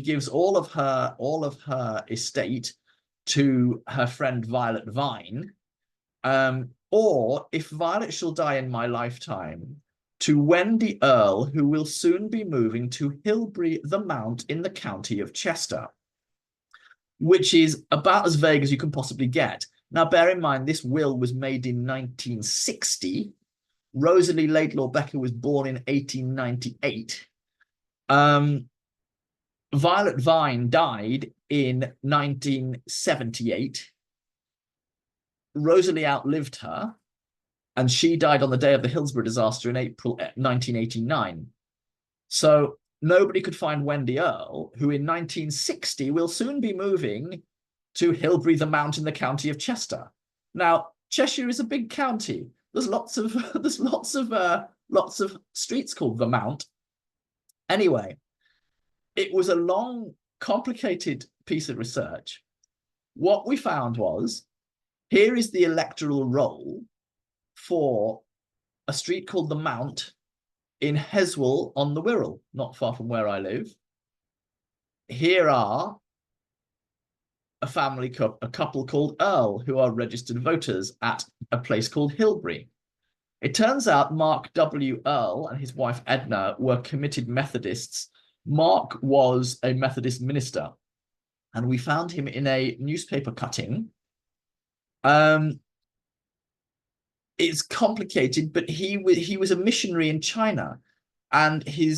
gives all of her estate to her friend Violet Vine, or if Violet shall die in my lifetime, to Wendy Earl, who will soon be moving to Hilbury the Mount in the county of Chester, which is about as vague as you can possibly get. Now, bear in mind, this will was made in 1960. Rosalie Laidlaw Becker was born in 1898. Violet Vine died in 1978. Rosalie outlived her, and she died on the day of the Hillsborough disaster in April 1989. So nobody could find Wendy Earl, who in 1960 will soon be moving to Hilbury the Mount in the county of Chester. Now, Cheshire is a big county. There's lots of streets called the Mount. Anyway, it was a long, complicated piece of research. What we found was, here is the electoral roll for a street called the Mount in Heswell on the Wirral, not far from where I live. Here are a couple called Earl, who are registered voters at a place called Hilbury. It turns out Mark W. Earl and his wife Edna were committed Methodists. Mark was a Methodist minister, and we found him in a newspaper cutting. It's complicated, but he was a missionary in China, and he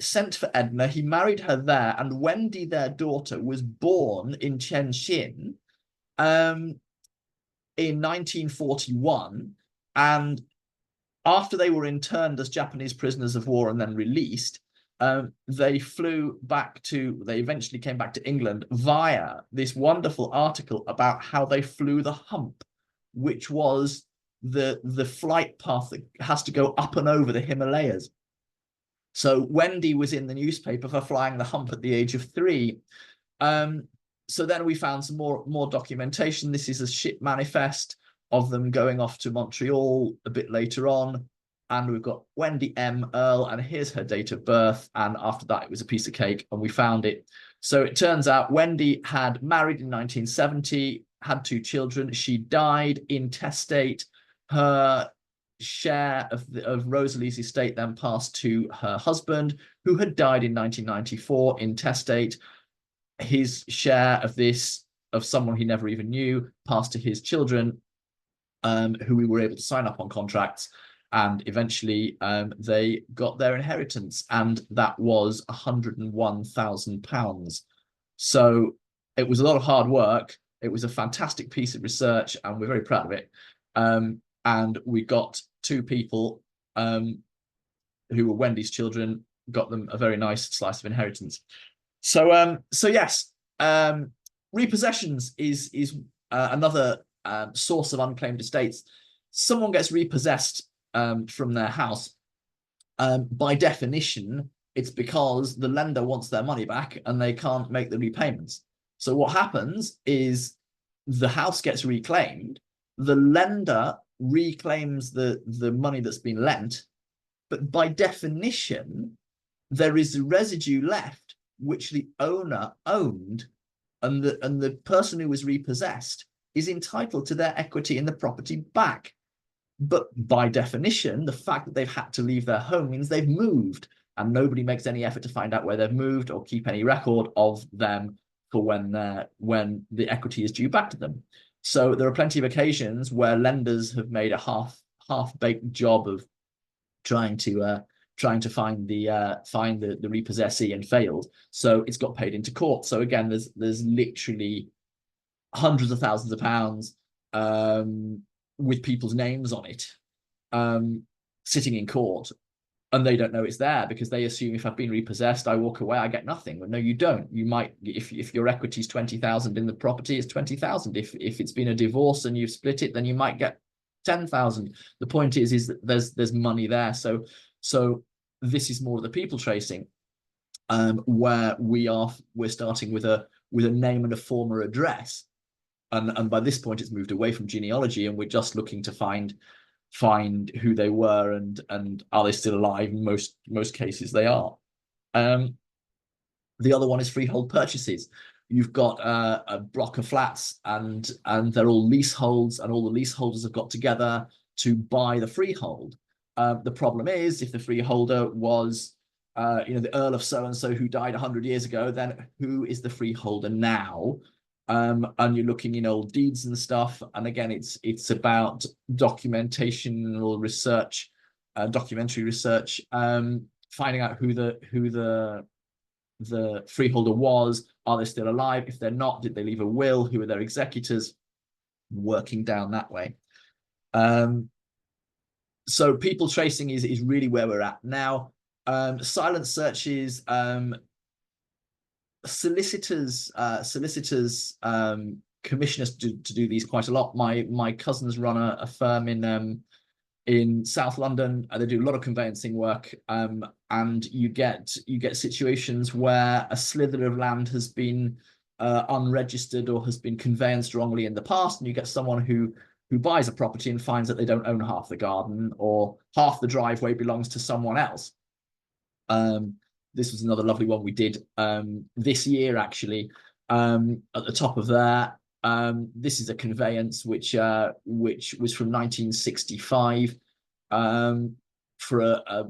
sent for Edna. He married her there, and Wendy, their daughter, was born in Chengxin in 1941. And after they were interned as Japanese prisoners of war and then released, they eventually came back to England via this wonderful article about how they flew the hump, which was the flight path that has to go up and over the Himalayas. So Wendy was in the newspaper for flying the hump at the age of 3. So then we found some more documentation. This is a ship manifest of them going off to Montreal a bit later on. And we've got Wendy M. Earl, and here's her date of birth. And after that, it was a piece of cake, and we found it. So it turns out Wendy had married in 1970, had 2 children. She died intestate. Her share of Rosalie's estate then passed to her husband, who had died in 1994 intestate. His share of this of someone he never even knew passed to his children, who we were able to sign up on contracts, and eventually they got their inheritance, and that was £101,000. So it was a lot of hard work. It was a fantastic piece of research, and we're very proud of it. And we got two people who were Wendy's children, got them a very nice slice of inheritance. So yes, repossessions is another source of unclaimed estates. Someone gets repossessed from their house. By definition, it's because the lender wants their money back and they can't make the repayments. So what happens is the house gets reclaimed, the lender reclaims the money that's been lent, but by definition, there is a residue left which the owner owned, and the person who was repossessed is entitled to their equity in the property back. But by definition, the fact that they've had to leave their home means they've moved, and nobody makes any effort to find out where they've moved or keep any record of them for when the equity is due back to them. So there are plenty of occasions where lenders have made a half-baked job of trying to find the repossessee and failed. So it's got paid into court. So again, there's literally hundreds of thousands of pounds with people's names on it sitting in court, and they don't know it's there because they assume if I've been repossessed, I walk away, I get nothing. But no, you don't. You might, if your equity is 20,000 in the property, it's 20,000. If it's been a divorce and you've split it, then you might get 10,000. The point is that there's money there. So this is more of the people tracing, where we're starting with a name and a former address, and by this point it's moved away from genealogy, and we're just looking to find who they were and are they still alive. In most cases they are. The other one is freehold purchases. You've got a block of flats and they're all leaseholds, and all the leaseholders have got together to buy the freehold. The problem is, if the freeholder was the Earl of so-and-so who died 100 years ago, then who is the freeholder now? And you're looking in old deeds and stuff, and again it's about documentary research, finding out who the freeholder was. Are they still alive? If they're not, did they leave a will? Who are their executors? Working down that way. So people tracing is really where we're at now. Silent searches, solicitors commission us to do these quite a lot. My cousins run a firm in South London. They do a lot of conveyancing work, and you get situations where a slither of land has been unregistered or has been conveyanced wrongly in the past, and you get someone who buys a property and finds that they don't own half the garden, or half the driveway belongs to someone else. This was another lovely one we did this year, actually. At the top of that, this is a conveyance which was from 1965 for a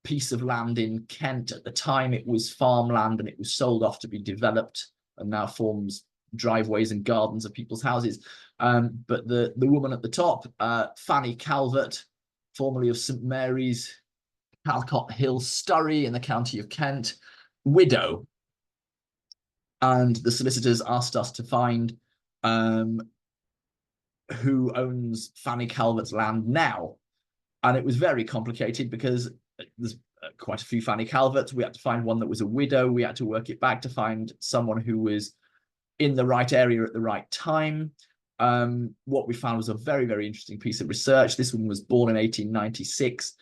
piece of land in Kent. At the time, it was farmland, and it was sold off to be developed, and now forms driveways and gardens of people's houses. But the woman at the top, Fanny Calvert, formerly of St Mary's, Calcott Hill, Surrey, in the county of Kent, widow. And the solicitors asked us to find who owns Fanny Calvert's land now. And it was very complicated because there's quite a few Fanny Calverts. We had to find one that was a widow. We had to work it back to find someone who was in the right area at the right time. What we found was a very, very interesting piece of research. This woman was born in 1896.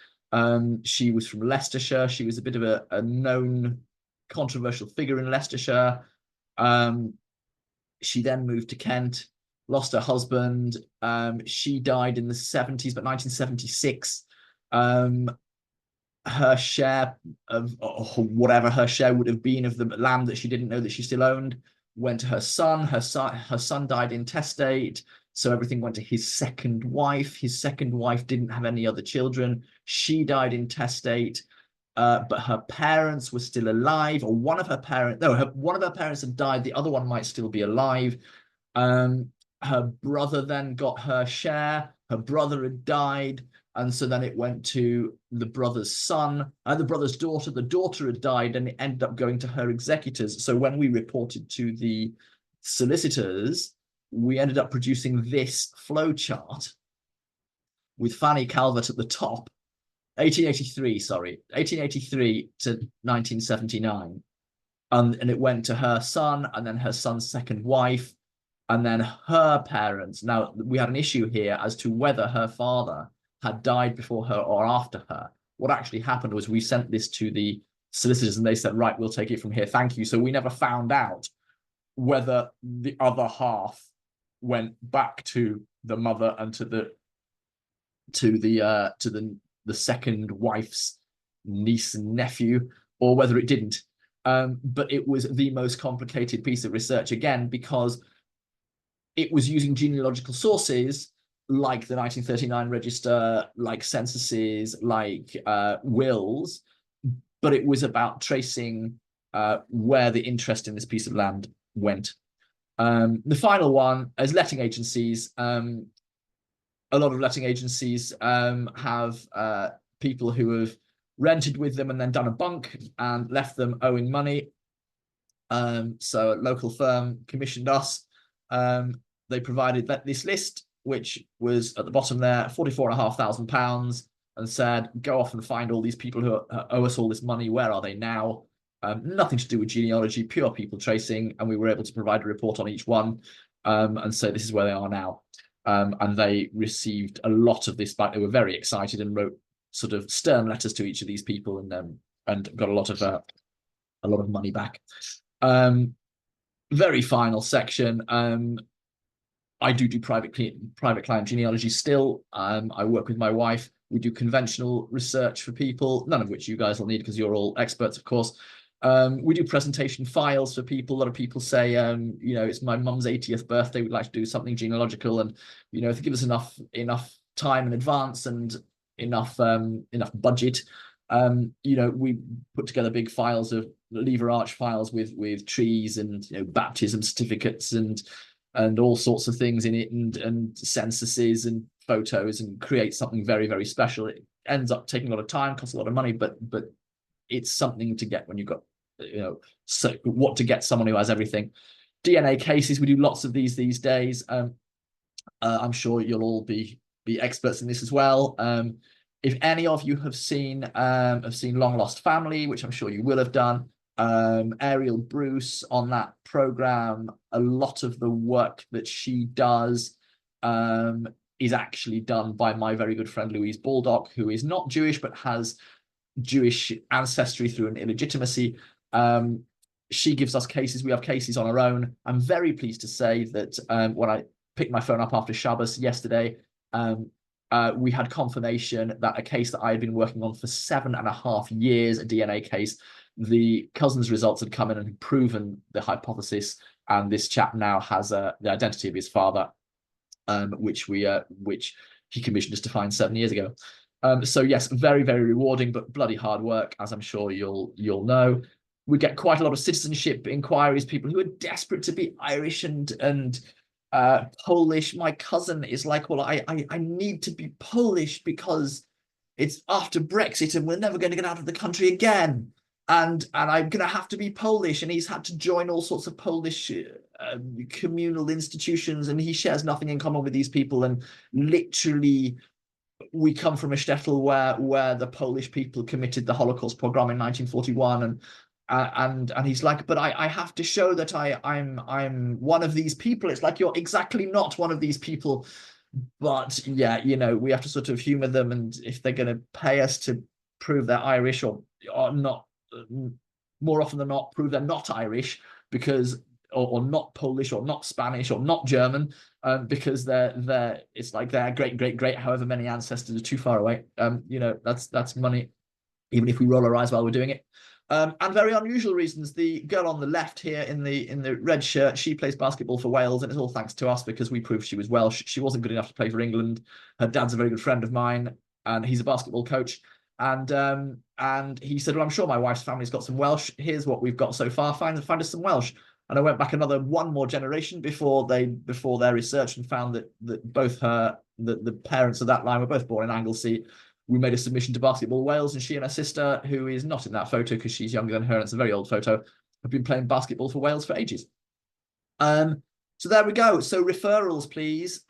She was from Leicestershire. She was a bit of a known controversial figure in Leicestershire. She then moved to Kent, lost her husband. She died in the 70s, but 1976, her share of whatever her share would have been of the land that she didn't know that she still owned went to her son. Her son died intestate, so everything went to his second wife. His second wife didn't have any other children. She died intestate. but her parents were still alive, or one of her parents, no, one of her parents had died, the other one might still be alive. Her brother then got her share, her brother had died, and so then it went to the brother's son, the brother's daughter, the daughter had died, and it ended up going to her executors. So when we reported to the solicitors, we ended up producing this flowchart with Fanny Calvert at the top, 1883 to 1979. And it went to her son, and then her son's second wife, and then her parents. Now, we had an issue here as to whether her father had died before her or after her. What actually happened was we sent this to the solicitors, and they said, right, we'll take it from here, thank you. So we never found out whether the other half went back to the mother and to the second wife's niece and nephew, or whether it didn't. But it was the most complicated piece of research, again, because it was using genealogical sources like the 1939 register, like censuses, like wills, but it was about tracing where the interest in this piece of land went. The final one is letting agencies. A lot of letting agencies have people who have rented with them and then done a bunk and left them owing money. So a local firm commissioned us. They provided this list, which was at the bottom there, £44,500, and said, go off and find all these people who owe us all this money. Where are they now? Nothing to do with genealogy, pure people tracing. And we were able to provide a report on each one and say, this is where they are now. And they received a lot of this back. They were very excited and wrote sort of stern letters to each of these people, and got a lot of money back. Very final section. I do private client genealogy still. I work with my wife. We do conventional research for people, none of which you guys will need because you're all experts, of course. We do presentation files for people. A lot of people say, you know, it's my mum's 80th birthday. We'd like to do something genealogical, and you know, if they give us enough time in advance and enough budget, you know, we put together big files of lever arch files with trees and, you know, baptism certificates and all sorts of things in it, and censuses and photos, and create something very, very special. It ends up taking a lot of time, costs a lot of money, but it's something to get when you've got, you know, so what to get someone who has everything. DNA cases, we do lots of these days. I'm sure you'll all be experts in this as well. If any of you have seen Long Lost Family, which I'm sure you will have done, Ariel Bruce on that program, a lot of the work that she does is actually done by my very good friend Louise Baldock, who is not Jewish but has Jewish ancestry through an illegitimacy. She gives us cases. We have cases on our own. I'm very pleased to say that when I picked my phone up after Shabbos yesterday, we had confirmation that a case that I had been working on for 7.5 years, a DNA case, the cousin's results had come in and had proven the hypothesis, and this chap now has the identity of his father, which he commissioned us to find 7 years ago. So yes, very, very rewarding, but bloody hard work, as I'm sure you'll know. We get quite a lot of citizenship inquiries, people who are desperate to be Irish and Polish. My cousin is like, well, I need to be Polish because it's after Brexit and we're never going to get out of the country again. And I'm going to have to be Polish. And he's had to join all sorts of Polish communal institutions, and he shares nothing in common with these people. And literally, we come from a shtetl where the Polish people committed the Holocaust pogrom in 1941, and he's like, but I have to show that I'm one of these people. It's like, you're exactly not one of these people. But yeah, you know, we have to sort of humor them, and if they're going to pay us to prove they're Irish or not, more often than not, prove they're not Irish because or not Polish or not Spanish or not German, because they're it's like their great however many ancestors are too far away. You know, that's money, even if we roll our eyes while we're doing it. And very unusual reasons. The girl on the left here in the red shirt, she plays basketball for Wales, and it's all thanks to us because we proved she was Welsh. She wasn't good enough to play for England. Her dad's a very good friend of mine, and he's a basketball coach. And And he said, well, I'm sure my wife's family's got some Welsh. Here's what we've got so far. Find us some Welsh. And I went back one more generation before their research and found that both the parents of that line were both born in Anglesey. We made a submission to Basketball Wales, and she and her sister, who is not in that photo because she's younger than her and it's a very old photo, have been playing basketball for Wales for ages. So there we go. So referrals, please.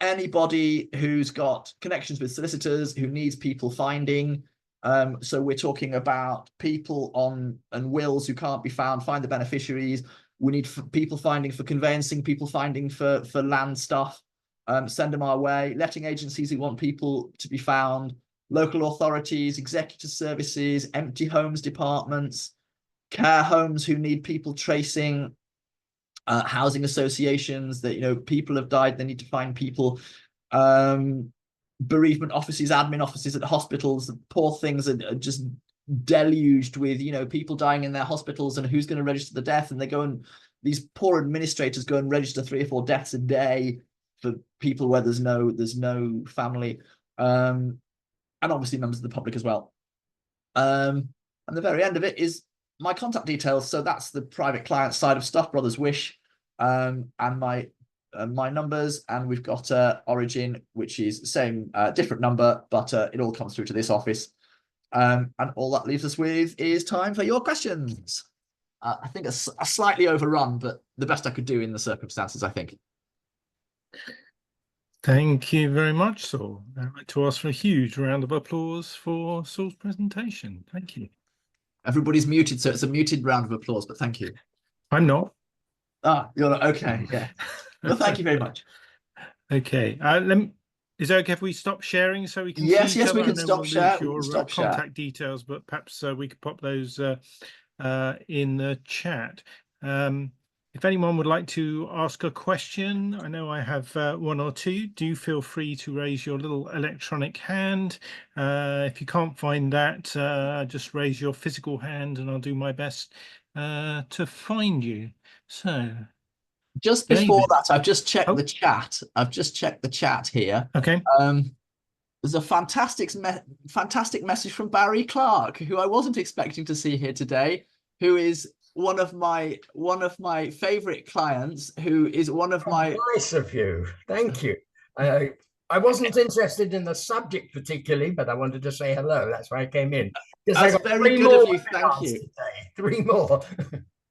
Anybody who's got connections with solicitors, who needs people finding. So we're talking about people and wills who can't be found, find the beneficiaries. We need people finding for conveyancing, people finding for land stuff. Send them our way. Letting agencies who want people to be found, local authorities, executive services, empty homes departments, care homes who need people tracing, housing associations that, you know, people have died, they need to find people, bereavement offices, admin offices at hospitals. The poor things are just deluged with, you know, people dying in their hospitals, and who's going to register the death, and these poor administrators go and register 3 or 4 deaths a day for people where there's no family, and obviously members of the public as well. And the very end of it is my contact details. So that's the private client side of stuff, Brothers Wish, and my numbers. And we've got Origin, which is the same, different number, but it all comes through to this office. And all that leaves us with is time for your questions. I think a slightly overrun, but the best I could do in the circumstances, I think. Thank you very much, Saul. I'd like to ask for a huge round of applause for Saul's presentation. Thank you. Everybody's muted, so it's a muted round of applause, but thank you. I'm not. Ah, you're not. Okay, yeah. Well, thank you very much. Okay. Is it okay if we stop sharing so we can Yes, see yes, each we other? can stop share. Your Stop share. contact details, but perhaps we could pop those in the chat. If anyone would like to ask a question, I know I have 1 or 2. Do feel free to raise your little electronic hand. If you can't find that, just raise your physical hand and I'll do my best to find you. So, just before David. that, I've just checked the chat. I've just checked the chat here. Okay. There's a fantastic message from Barry Clark, who I wasn't expecting to see here today, who is one of my favorite clients, who is one of my... Nice of you. Thank you. I wasn't interested in the subject particularly, but I wanted to say hello. That's why I came in. That's very good of you. Thank you. Today. 3 more.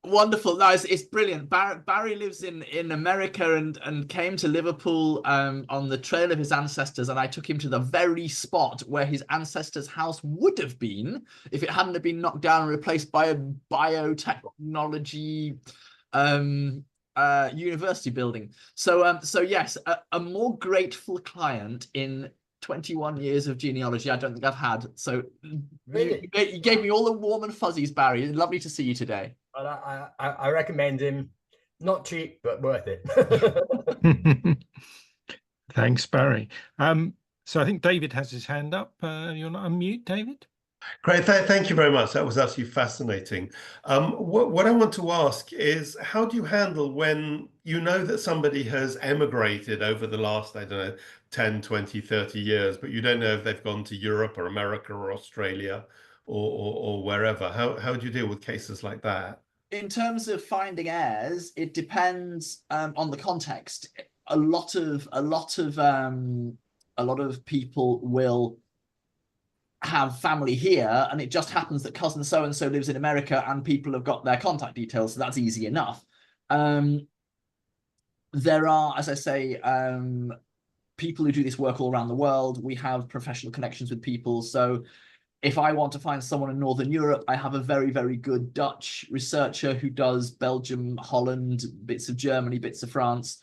Wonderful. No, it's brilliant. Barry lives in America and came to Liverpool on the trail of his ancestors, and I took him to the very spot where his ancestors' house would have been if it hadn't been knocked down and replaced by a biotechnology university building. So yes, a more grateful client in 21 years of genealogy I don't think I've had. So Really? you gave me all the warm and fuzzies, Barry. Lovely to see you today. But I recommend him. Not cheap, but worth it. Thanks, Barry. So I think David has his hand up. You're not unmute, David? Great, thank you very much. That was absolutely fascinating. What I want to ask is, how do you handle when you know that somebody has emigrated over the last, I don't know, 10, 20, 30 years, but you don't know if they've gone to Europe or America or Australia or wherever? How do you deal with cases like that? In terms of finding heirs, it depends on the context. A lot of people will have family here, and it just happens that cousin so and so lives in America, and people have got their contact details, so that's easy enough. There are, as I say, people who do this work all around the world. We have professional connections with people, so if I want to find someone in Northern Europe, I have a very, very good Dutch researcher who does Belgium, Holland, bits of Germany, bits of France.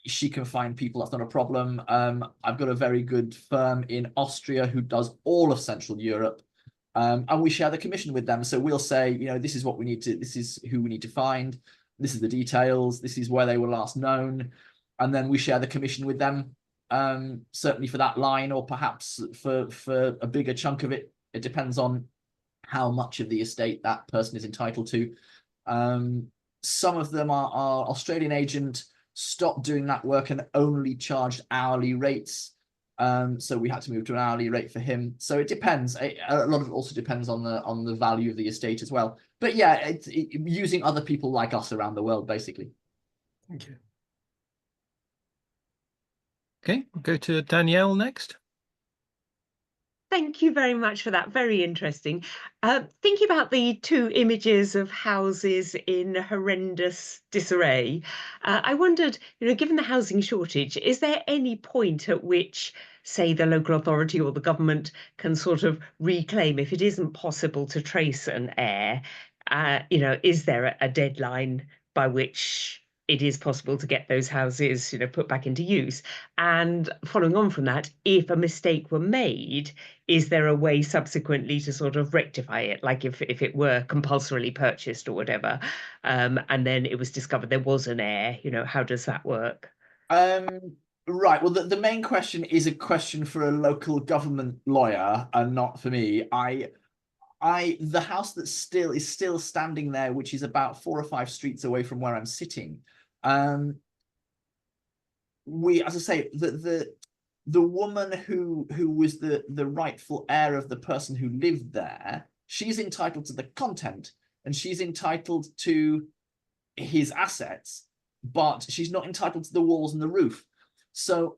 She can find people, that's not a problem. I've got a very good firm in Austria who does all of Central Europe. And we share the commission with them. So we'll say, you know, this is what we need to, this is who we need to find. This is the details. This is where they were last known. And then we share the commission with them. Certainly for that line, or perhaps for a bigger chunk of it. It depends on how much of the estate that person is entitled to. Some of them our Australian agent stopped doing that work and only charged hourly rates. So we had to move to an hourly rate for him. So it depends. A lot of it also depends on the value of the estate as well. But yeah, it's using other people like us around the world, basically. Thank you. Okay, we'll go to Danielle next. Thank you very much for that. Very interesting. Thinking about the two images of houses in horrendous disarray, I wondered, given the housing shortage, is there any point at which, say, the local authority or the government can sort of reclaim, if it isn't possible to trace an heir, is there a deadline by which it is possible to get those houses, put back into use? And following on from that, if a mistake were made, is there a way subsequently to sort of rectify it? Like if it were compulsorily purchased or whatever, and then it was discovered there was an heir, how does that work? Right. Well, the main question is a question for a local government lawyer and not for me. The house that is still standing there, which is about 4 or 5 streets away from where I'm sitting. As I say, the woman who was the rightful heir of the person who lived there, she's entitled to the content and she's entitled to his assets, but she's not entitled to the walls and the roof. So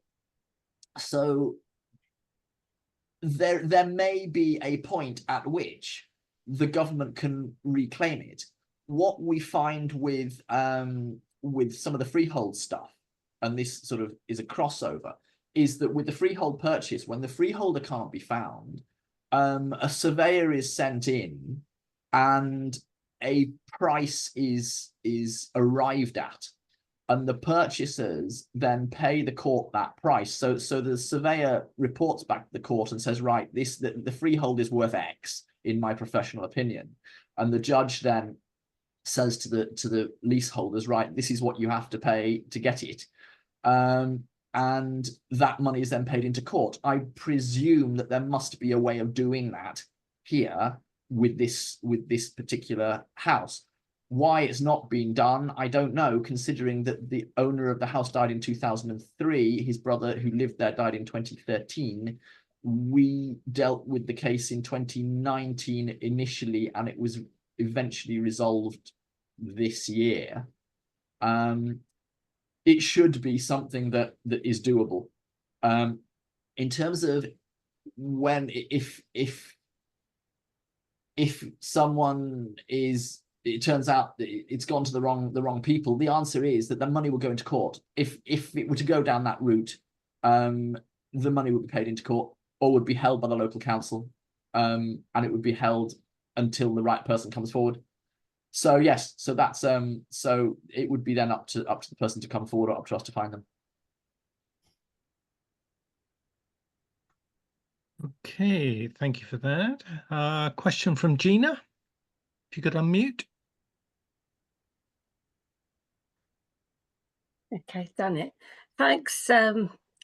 there may be a point at which the government can reclaim it. What we find with some of the freehold stuff, and this sort of is a crossover, is that with the freehold purchase, when the freeholder can't be found, a surveyor is sent in and a price is arrived at, and the purchasers then pay the court that price. So the surveyor reports back to the court and says, right, the freehold is worth X in my professional opinion, and the judge then says to the leaseholders, right, this is what you have to pay to get it, and that money is then paid into court. I presume that there must be a way of doing that here with this particular house. Why it's not been done, I don't know, considering that the owner of the house died in 2003. His brother who lived there died in 2013. We dealt with the case in 2019 initially, and it was eventually resolved this year. It should be something that is doable. In terms of when, if someone is, it turns out that it's gone to the wrong people, the answer is that the money will go into court. If it were to go down that route, the money would be paid into court or would be held by the local council, and it would be held until the right person comes forward. So yes, so that's so it would be then up to the person to come forward or up to us to find them. Okay, thank you for that. Question from Gina. If you could unmute. Okay, done it. Thanks,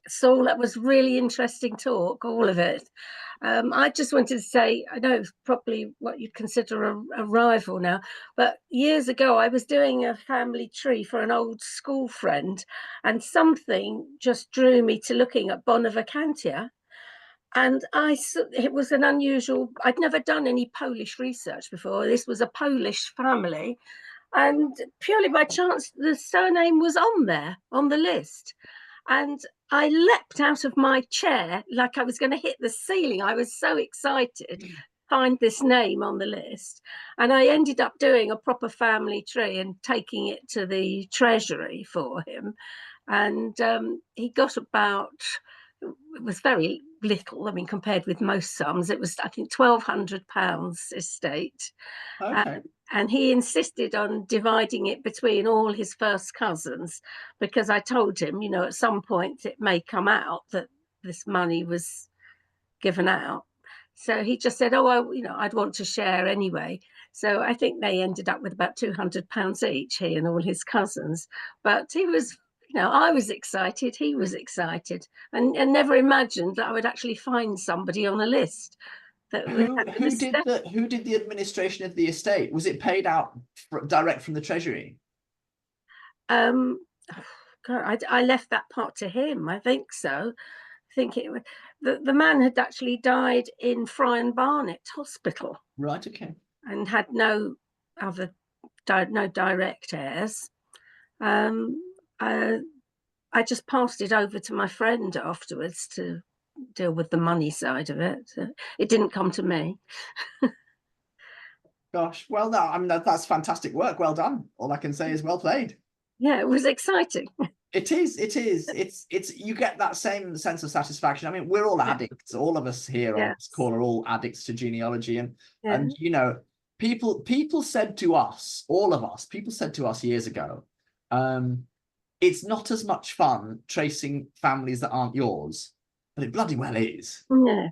Saul. That was really interesting talk, all of it. I just wanted to say, I know it's probably what you'd consider a rival now, but years ago I was doing a family tree for an old school friend, and something just drew me to looking at Bonaventia. And it was an unusual, I'd never done any Polish research before. This was a Polish family. And purely by chance, the surname was on there, on the list. And I leapt out of my chair like I was going to hit the ceiling. I was so excited to find this name on the list. And I ended up doing a proper family tree and taking it to the treasury for him. And he got about, it was very little, I mean, compared with most sums. It was, I think, £1,200 estate. Okay. And he insisted on dividing it between all his first cousins, because I told him, at some point it may come out that this money was given out. So he just said, oh, well, I'd want to share anyway. So I think they ended up with about £200 each, he and all his cousins. But he was, I was excited, he was excited, and never imagined that I would actually find somebody on a list. Who did the administration of the estate? Was it paid out direct from the treasury? God, I left that part to him. I think so. think it was the man had actually died in Fry and Barnet Hospital. Right. Okay. And had no other no direct heirs. I just passed it over to my friend afterwards to deal with the money side of it. It didn't come to me. Gosh, well, no, I mean, that's fantastic work. Well done. All I can say is well played. Yeah, it was exciting. It is. It's you get that same sense of satisfaction. I mean, we're all addicts. All of us here on this call are all addicts to genealogy, and you know, people said to us, all of us, people said to us years ago, it's not as much fun tracing families that aren't yours, but it bloody well is. Yeah.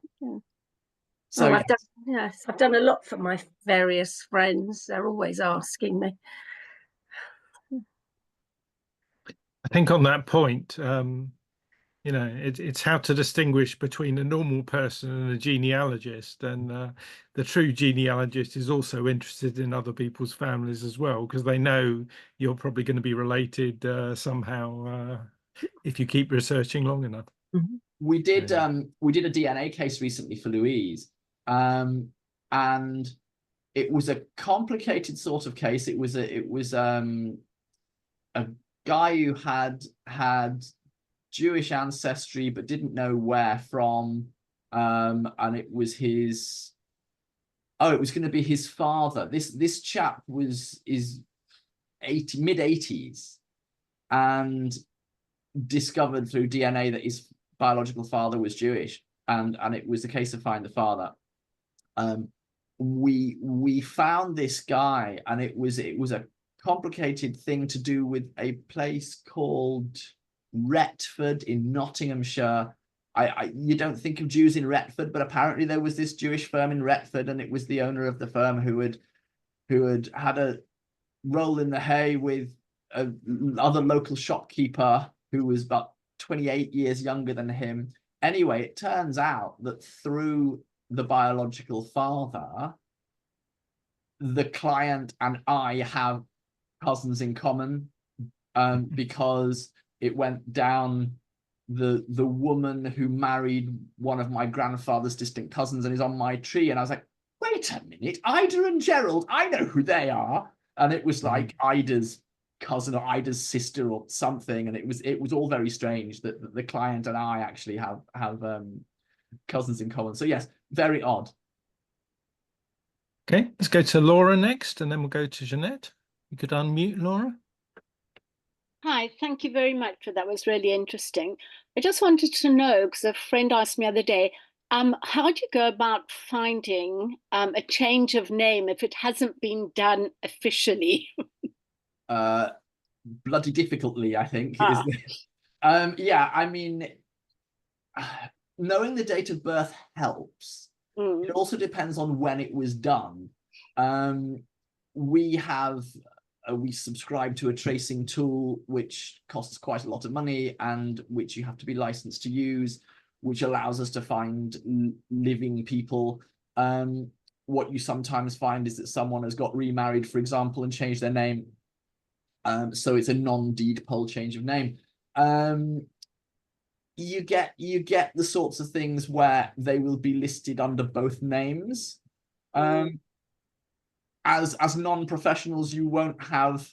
So well, I've done a lot for my various friends. They're always asking me. I think on that point, you know, it's how to distinguish between a normal person and a genealogist. And the true genealogist is also interested in other people's families as well, because they know you're probably going to be related somehow if you keep researching long enough. Mm-hmm. We did a DNA case recently for Louise, and it was a complicated sort of case. It was a guy who had Jewish ancestry but didn't know where from, and it was his it was going to be his father. This chap is mid-80s and discovered through DNA that his biological father was Jewish, and it was a case of find the father. We found this guy, and it was a complicated thing to do with a place called Retford in Nottinghamshire. You don't think of Jews in Retford, but apparently there was this Jewish firm in Retford, and it was the owner of the firm who had a roll in the hay with another local shopkeeper who was about 28 years younger than him. Anyway, it turns out that through the biological father, the client and I have cousins in common, because it went down the woman who married one of my grandfather's distant cousins and is on my tree. And I was like, wait a minute, Ida and Gerald, I know who they are. And it was like Ida's cousin or Ida's sister or something. And it was all very strange that the client and I actually have cousins in common. So yes, very odd. Okay, let's go to Laura next, and then we'll go to Jeanette. You could unmute, Laura. Hi, thank you very much for that. Was really interesting. I just wanted to know, because a friend asked me the other day, how do you go about finding a change of name if it hasn't been done officially? Bloody difficultly, I think. Yeah, I mean, knowing the date of birth helps. It also depends on when it was done. We subscribe to a tracing tool which costs quite a lot of money and which you have to be licensed to use, which allows us to find living people. What you sometimes find is that someone has got remarried, for example, and changed their name. So it's a non-deed poll change of name. You get the sorts of things where they will be listed under both names. As non-professionals, you won't have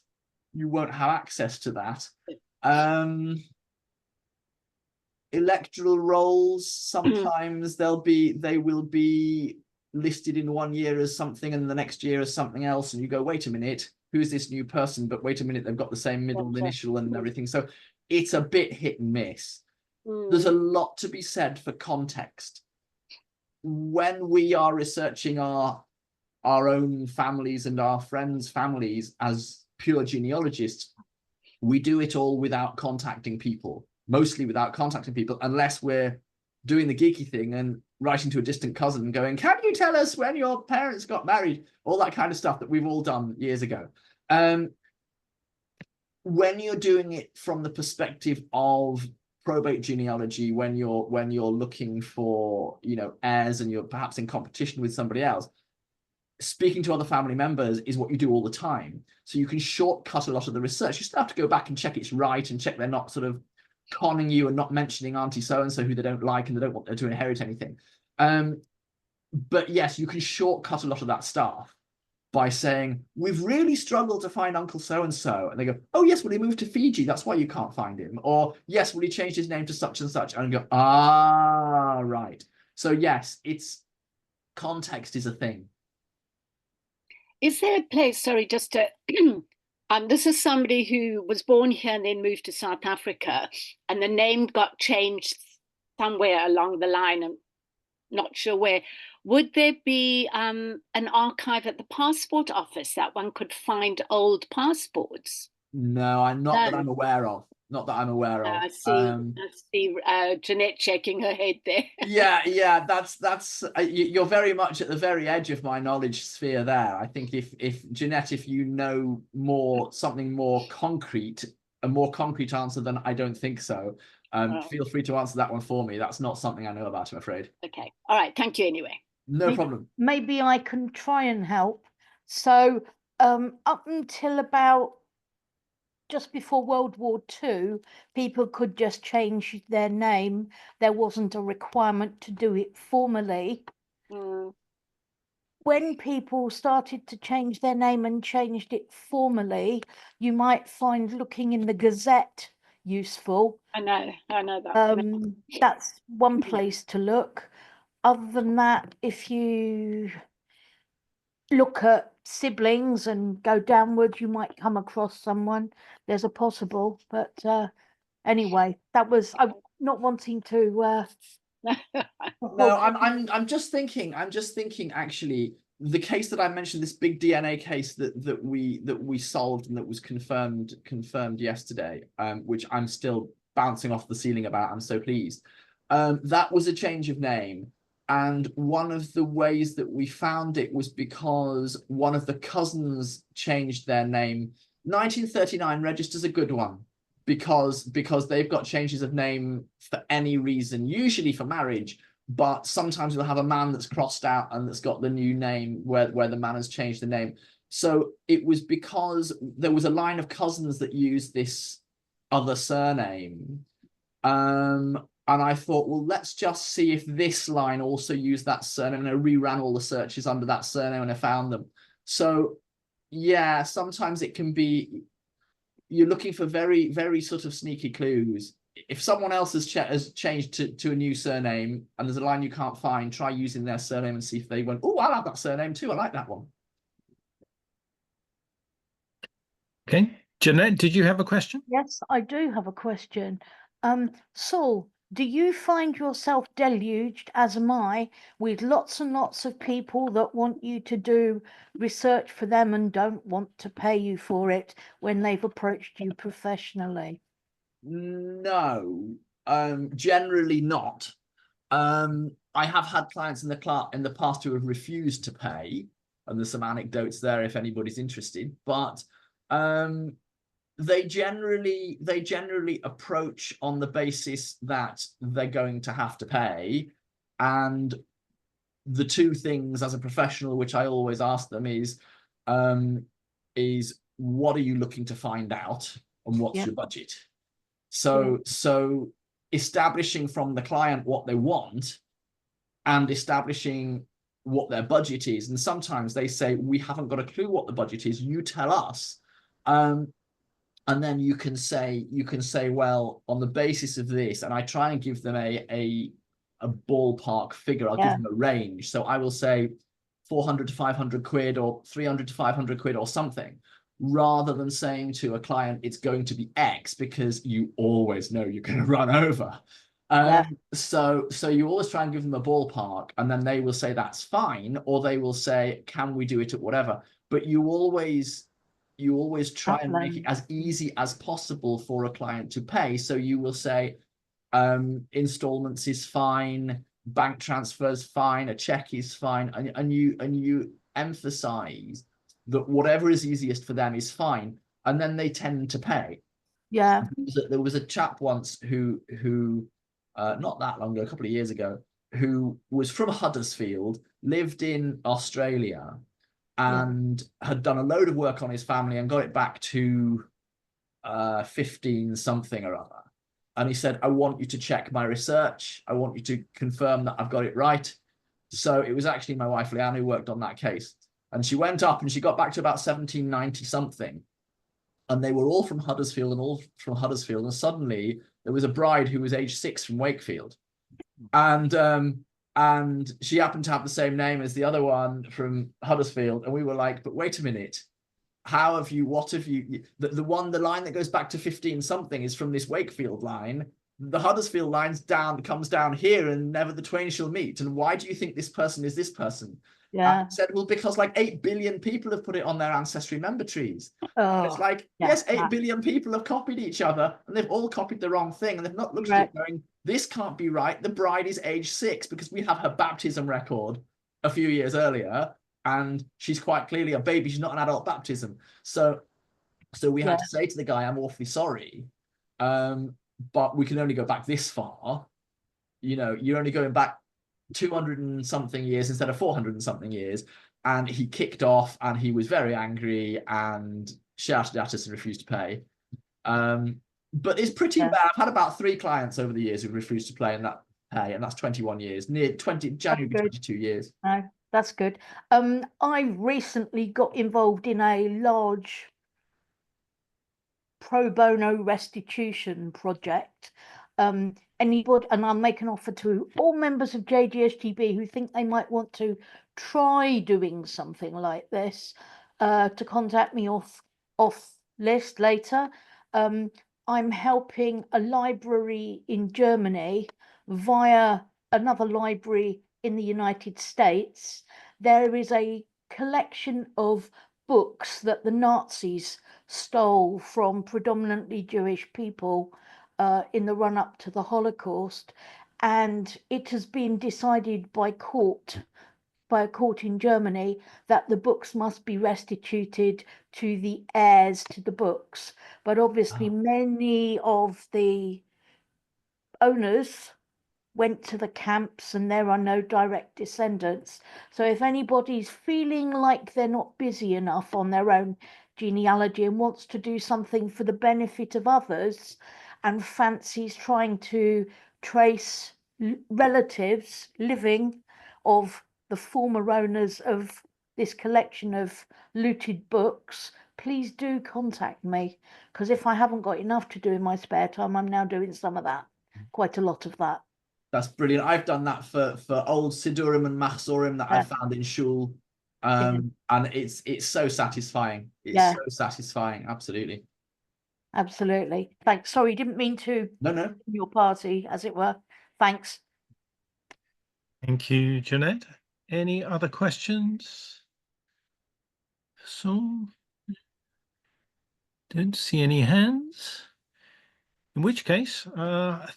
access to that. Electoral rolls, sometimes they will be listed in one year as something and the next year as something else, and you go, wait a minute, who's this new person? But wait a minute, they've got the same middle initial and everything. So it's a bit hit and miss. There's a lot to be said for context. When we are researching our own families and our friends' families as pure genealogists, we do it all without contacting people, mostly without contacting people, unless we're doing the geeky thing and writing to a distant cousin and going, can you tell us when your parents got married? All that kind of stuff that we've all done years ago. When you're doing it from the perspective of probate genealogy, when you're looking for, you know, heirs and you're perhaps in competition with somebody else, speaking to other family members is what you do all the time. So you can shortcut a lot of the research. You still have to go back and check it's right and check they're not sort of conning you and not mentioning Auntie so-and-so who they don't like and they don't want to inherit anything. But yes, you can shortcut a lot of that stuff by saying, we've really struggled to find Uncle so-and-so. And they go, oh yes, well, he moved to Fiji. That's why you can't find him. Or yes, well, he changed his name to such and such. And go, ah, right. So yes, it's context is a thing. Is there a place, sorry, just to, this is somebody who was born here and then moved to South Africa, and the name got changed somewhere along the line. I'm not sure where. Would there be an archive at the passport office that one could find old passports? No, I'm not that I'm aware of. Not that I'm aware of. I see Jeanette shaking her head there. Yeah, that's you're very much at the very edge of my knowledge sphere there. I think if Jeanette, if you know more, something more concrete, a more concrete answer, then I don't think so. Feel free to answer that one for me. That's not something I know about, I'm afraid. Okay, all right, thank you anyway. No problem. Maybe I can try and help. So up until about just before World War II, people could just change their name. There wasn't a requirement to do it formally. When people started to change their name and changed it formally, you might find looking in the Gazette useful. I know that. That's one place to look. Other than that, if you look at siblings and go downwards, you might come across someone. There's a possible, but anyway, that was, I'm not wanting to No, I'm just thinking actually, the case that I mentioned, this big DNA case that we solved and that was confirmed yesterday, which I'm still bouncing off the ceiling about. I'm so pleased. That was a change of name. And one of the ways that we found it was because one of the cousins changed their name. 1939 registers a good one because they've got changes of name for any reason, usually for marriage, but sometimes we'll have a man that's crossed out and that's got the new name where the man has changed the name. So it was because there was a line of cousins that used this other surname. And I thought, well, let's just see if this line also used that surname. And I reran all the searches under that surname and I found them. So yeah, sometimes it can be, you're looking for very, very sort of sneaky clues. If someone else has changed to a new surname and there's a line you can't find, try using their surname and see if they went, oh, I like that surname too. I like that one. Okay. Jeanette, did you have a question? Yes, I do have a question. Saul, do you find yourself deluged, as am I, with lots and lots of people that want you to do research for them and don't want to pay you for it when they've approached you professionally? No, generally not. I have had clients in the past who have refused to pay, and there's some anecdotes there if anybody's interested, but they generally approach on the basis that they're going to have to pay. And the two things as a professional, which I always ask them is what are you looking to find out and what's your budget? So establishing from the client what they want and establishing what their budget is. And sometimes they say, we haven't got a clue what the budget is, you tell us. And then you can say, well, on the basis of this, and I try and give them a ballpark figure. I'll give them a range. So I will say 400 to 500 quid or 300 to 500 quid or something, rather than saying to a client, it's going to be X, because you always know you're going to run over. So you always try and give them a ballpark, and then they will say that's fine, or they will say, can we do it at whatever? But you always try and make it as easy as possible for a client to pay. So you will say, installments is fine, bank transfers fine, a check is fine, and you emphasize that whatever is easiest for them is fine, and then they tend to pay. Yeah. There was a chap once who not that long ago, a couple of years ago, who was from Huddersfield, lived in Australia, and had done a load of work on his family and got it back to 15 something or other. And he said, I want you to check my research. I want you to confirm that I've got it right. So it was actually my wife, Leanne, who worked on that case. And she went up and she got back to about 1790 something. And they were all from Huddersfield and all from Huddersfield. And suddenly there was a bride who was age 6 from Wakefield. And she happened to have the same name as the other one from Huddersfield. And we were like, but wait a minute. How have you, what have you, the line that goes back to 15 something is from this Wakefield line. The Huddersfield comes down here and never the twain shall meet. And why do you think this person is this person? Yeah. And said, well, because like 8 billion people have put it on their ancestry member trees. Oh, And it's like, yeah, yes, 8 billion people have copied each other and they've all copied the wrong thing. And they've not looked at it going, this can't be right. The bride is age 6 because we have her baptism record a few years earlier. And she's quite clearly a baby. She's not an adult baptism. So we had to say to the guy, I'm awfully sorry. But we can only go back this far. You know, you're only going back 200 and something years instead of 400 and something years. And he kicked off and he was very angry and shouted at us and refused to pay. But it's pretty bad. I've had about 3 clients over the years who refused to pay, and that's 21 years, near 20, January 22 years. No, that's good. I recently got involved in a large pro bono restitution project. Anybody, and I'll make an offer to all members of JGSGB who think they might want to try doing something like this, to contact me off list later. I'm helping a library in Germany via another library in the United States. There is a collection of books that the Nazis stole from predominantly Jewish people in the run-up to the Holocaust, and it has been decided by a court in Germany that the books must be restituted to the heirs to the books. But obviously many of the owners went to the camps and there are no direct descendants. So if anybody's feeling like they're not busy enough on their own genealogy and wants to do something for the benefit of others and fancies trying to trace relatives living of the former owners of this collection of looted books, please do contact me, because if I haven't got enough to do in my spare time, I'm now doing some of that, quite a lot of that. That's brilliant. I've done that for old Sidurim and Mahzorim that I found in Shul. And it's so satisfying. It's so satisfying. Absolutely. Absolutely. Thanks. Sorry, didn't mean to no your party, as it were. Thanks. Thank you, Jeanette. Any other questions? So, don't see any hands. In which case,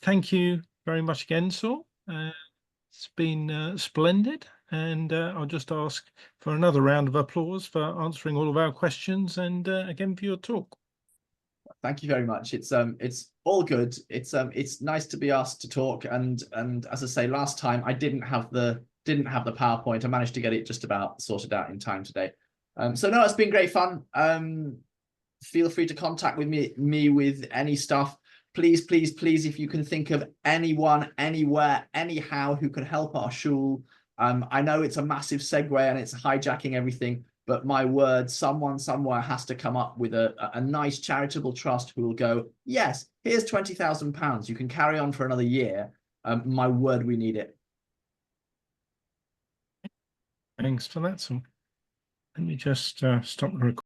thank you very much again, Saul. It's been splendid, and I'll just ask for another round of applause for answering all of our questions and again for your talk. Thank you very much. It's all good. It's nice to be asked to talk, and as I say, last time I didn't have the PowerPoint. I managed to get it just about sorted out in time today. So no, it's been great fun. Feel free to contact with me with any stuff. Please, if you can think of anyone, anywhere, anyhow who can help our shul. I know it's a massive segue and it's hijacking everything, but my word, someone somewhere has to come up with a nice charitable trust who will go, yes, here's £20,000. You can carry on for another year. My word, we need it. Thanks for that, Saul. Let me just stop the recording.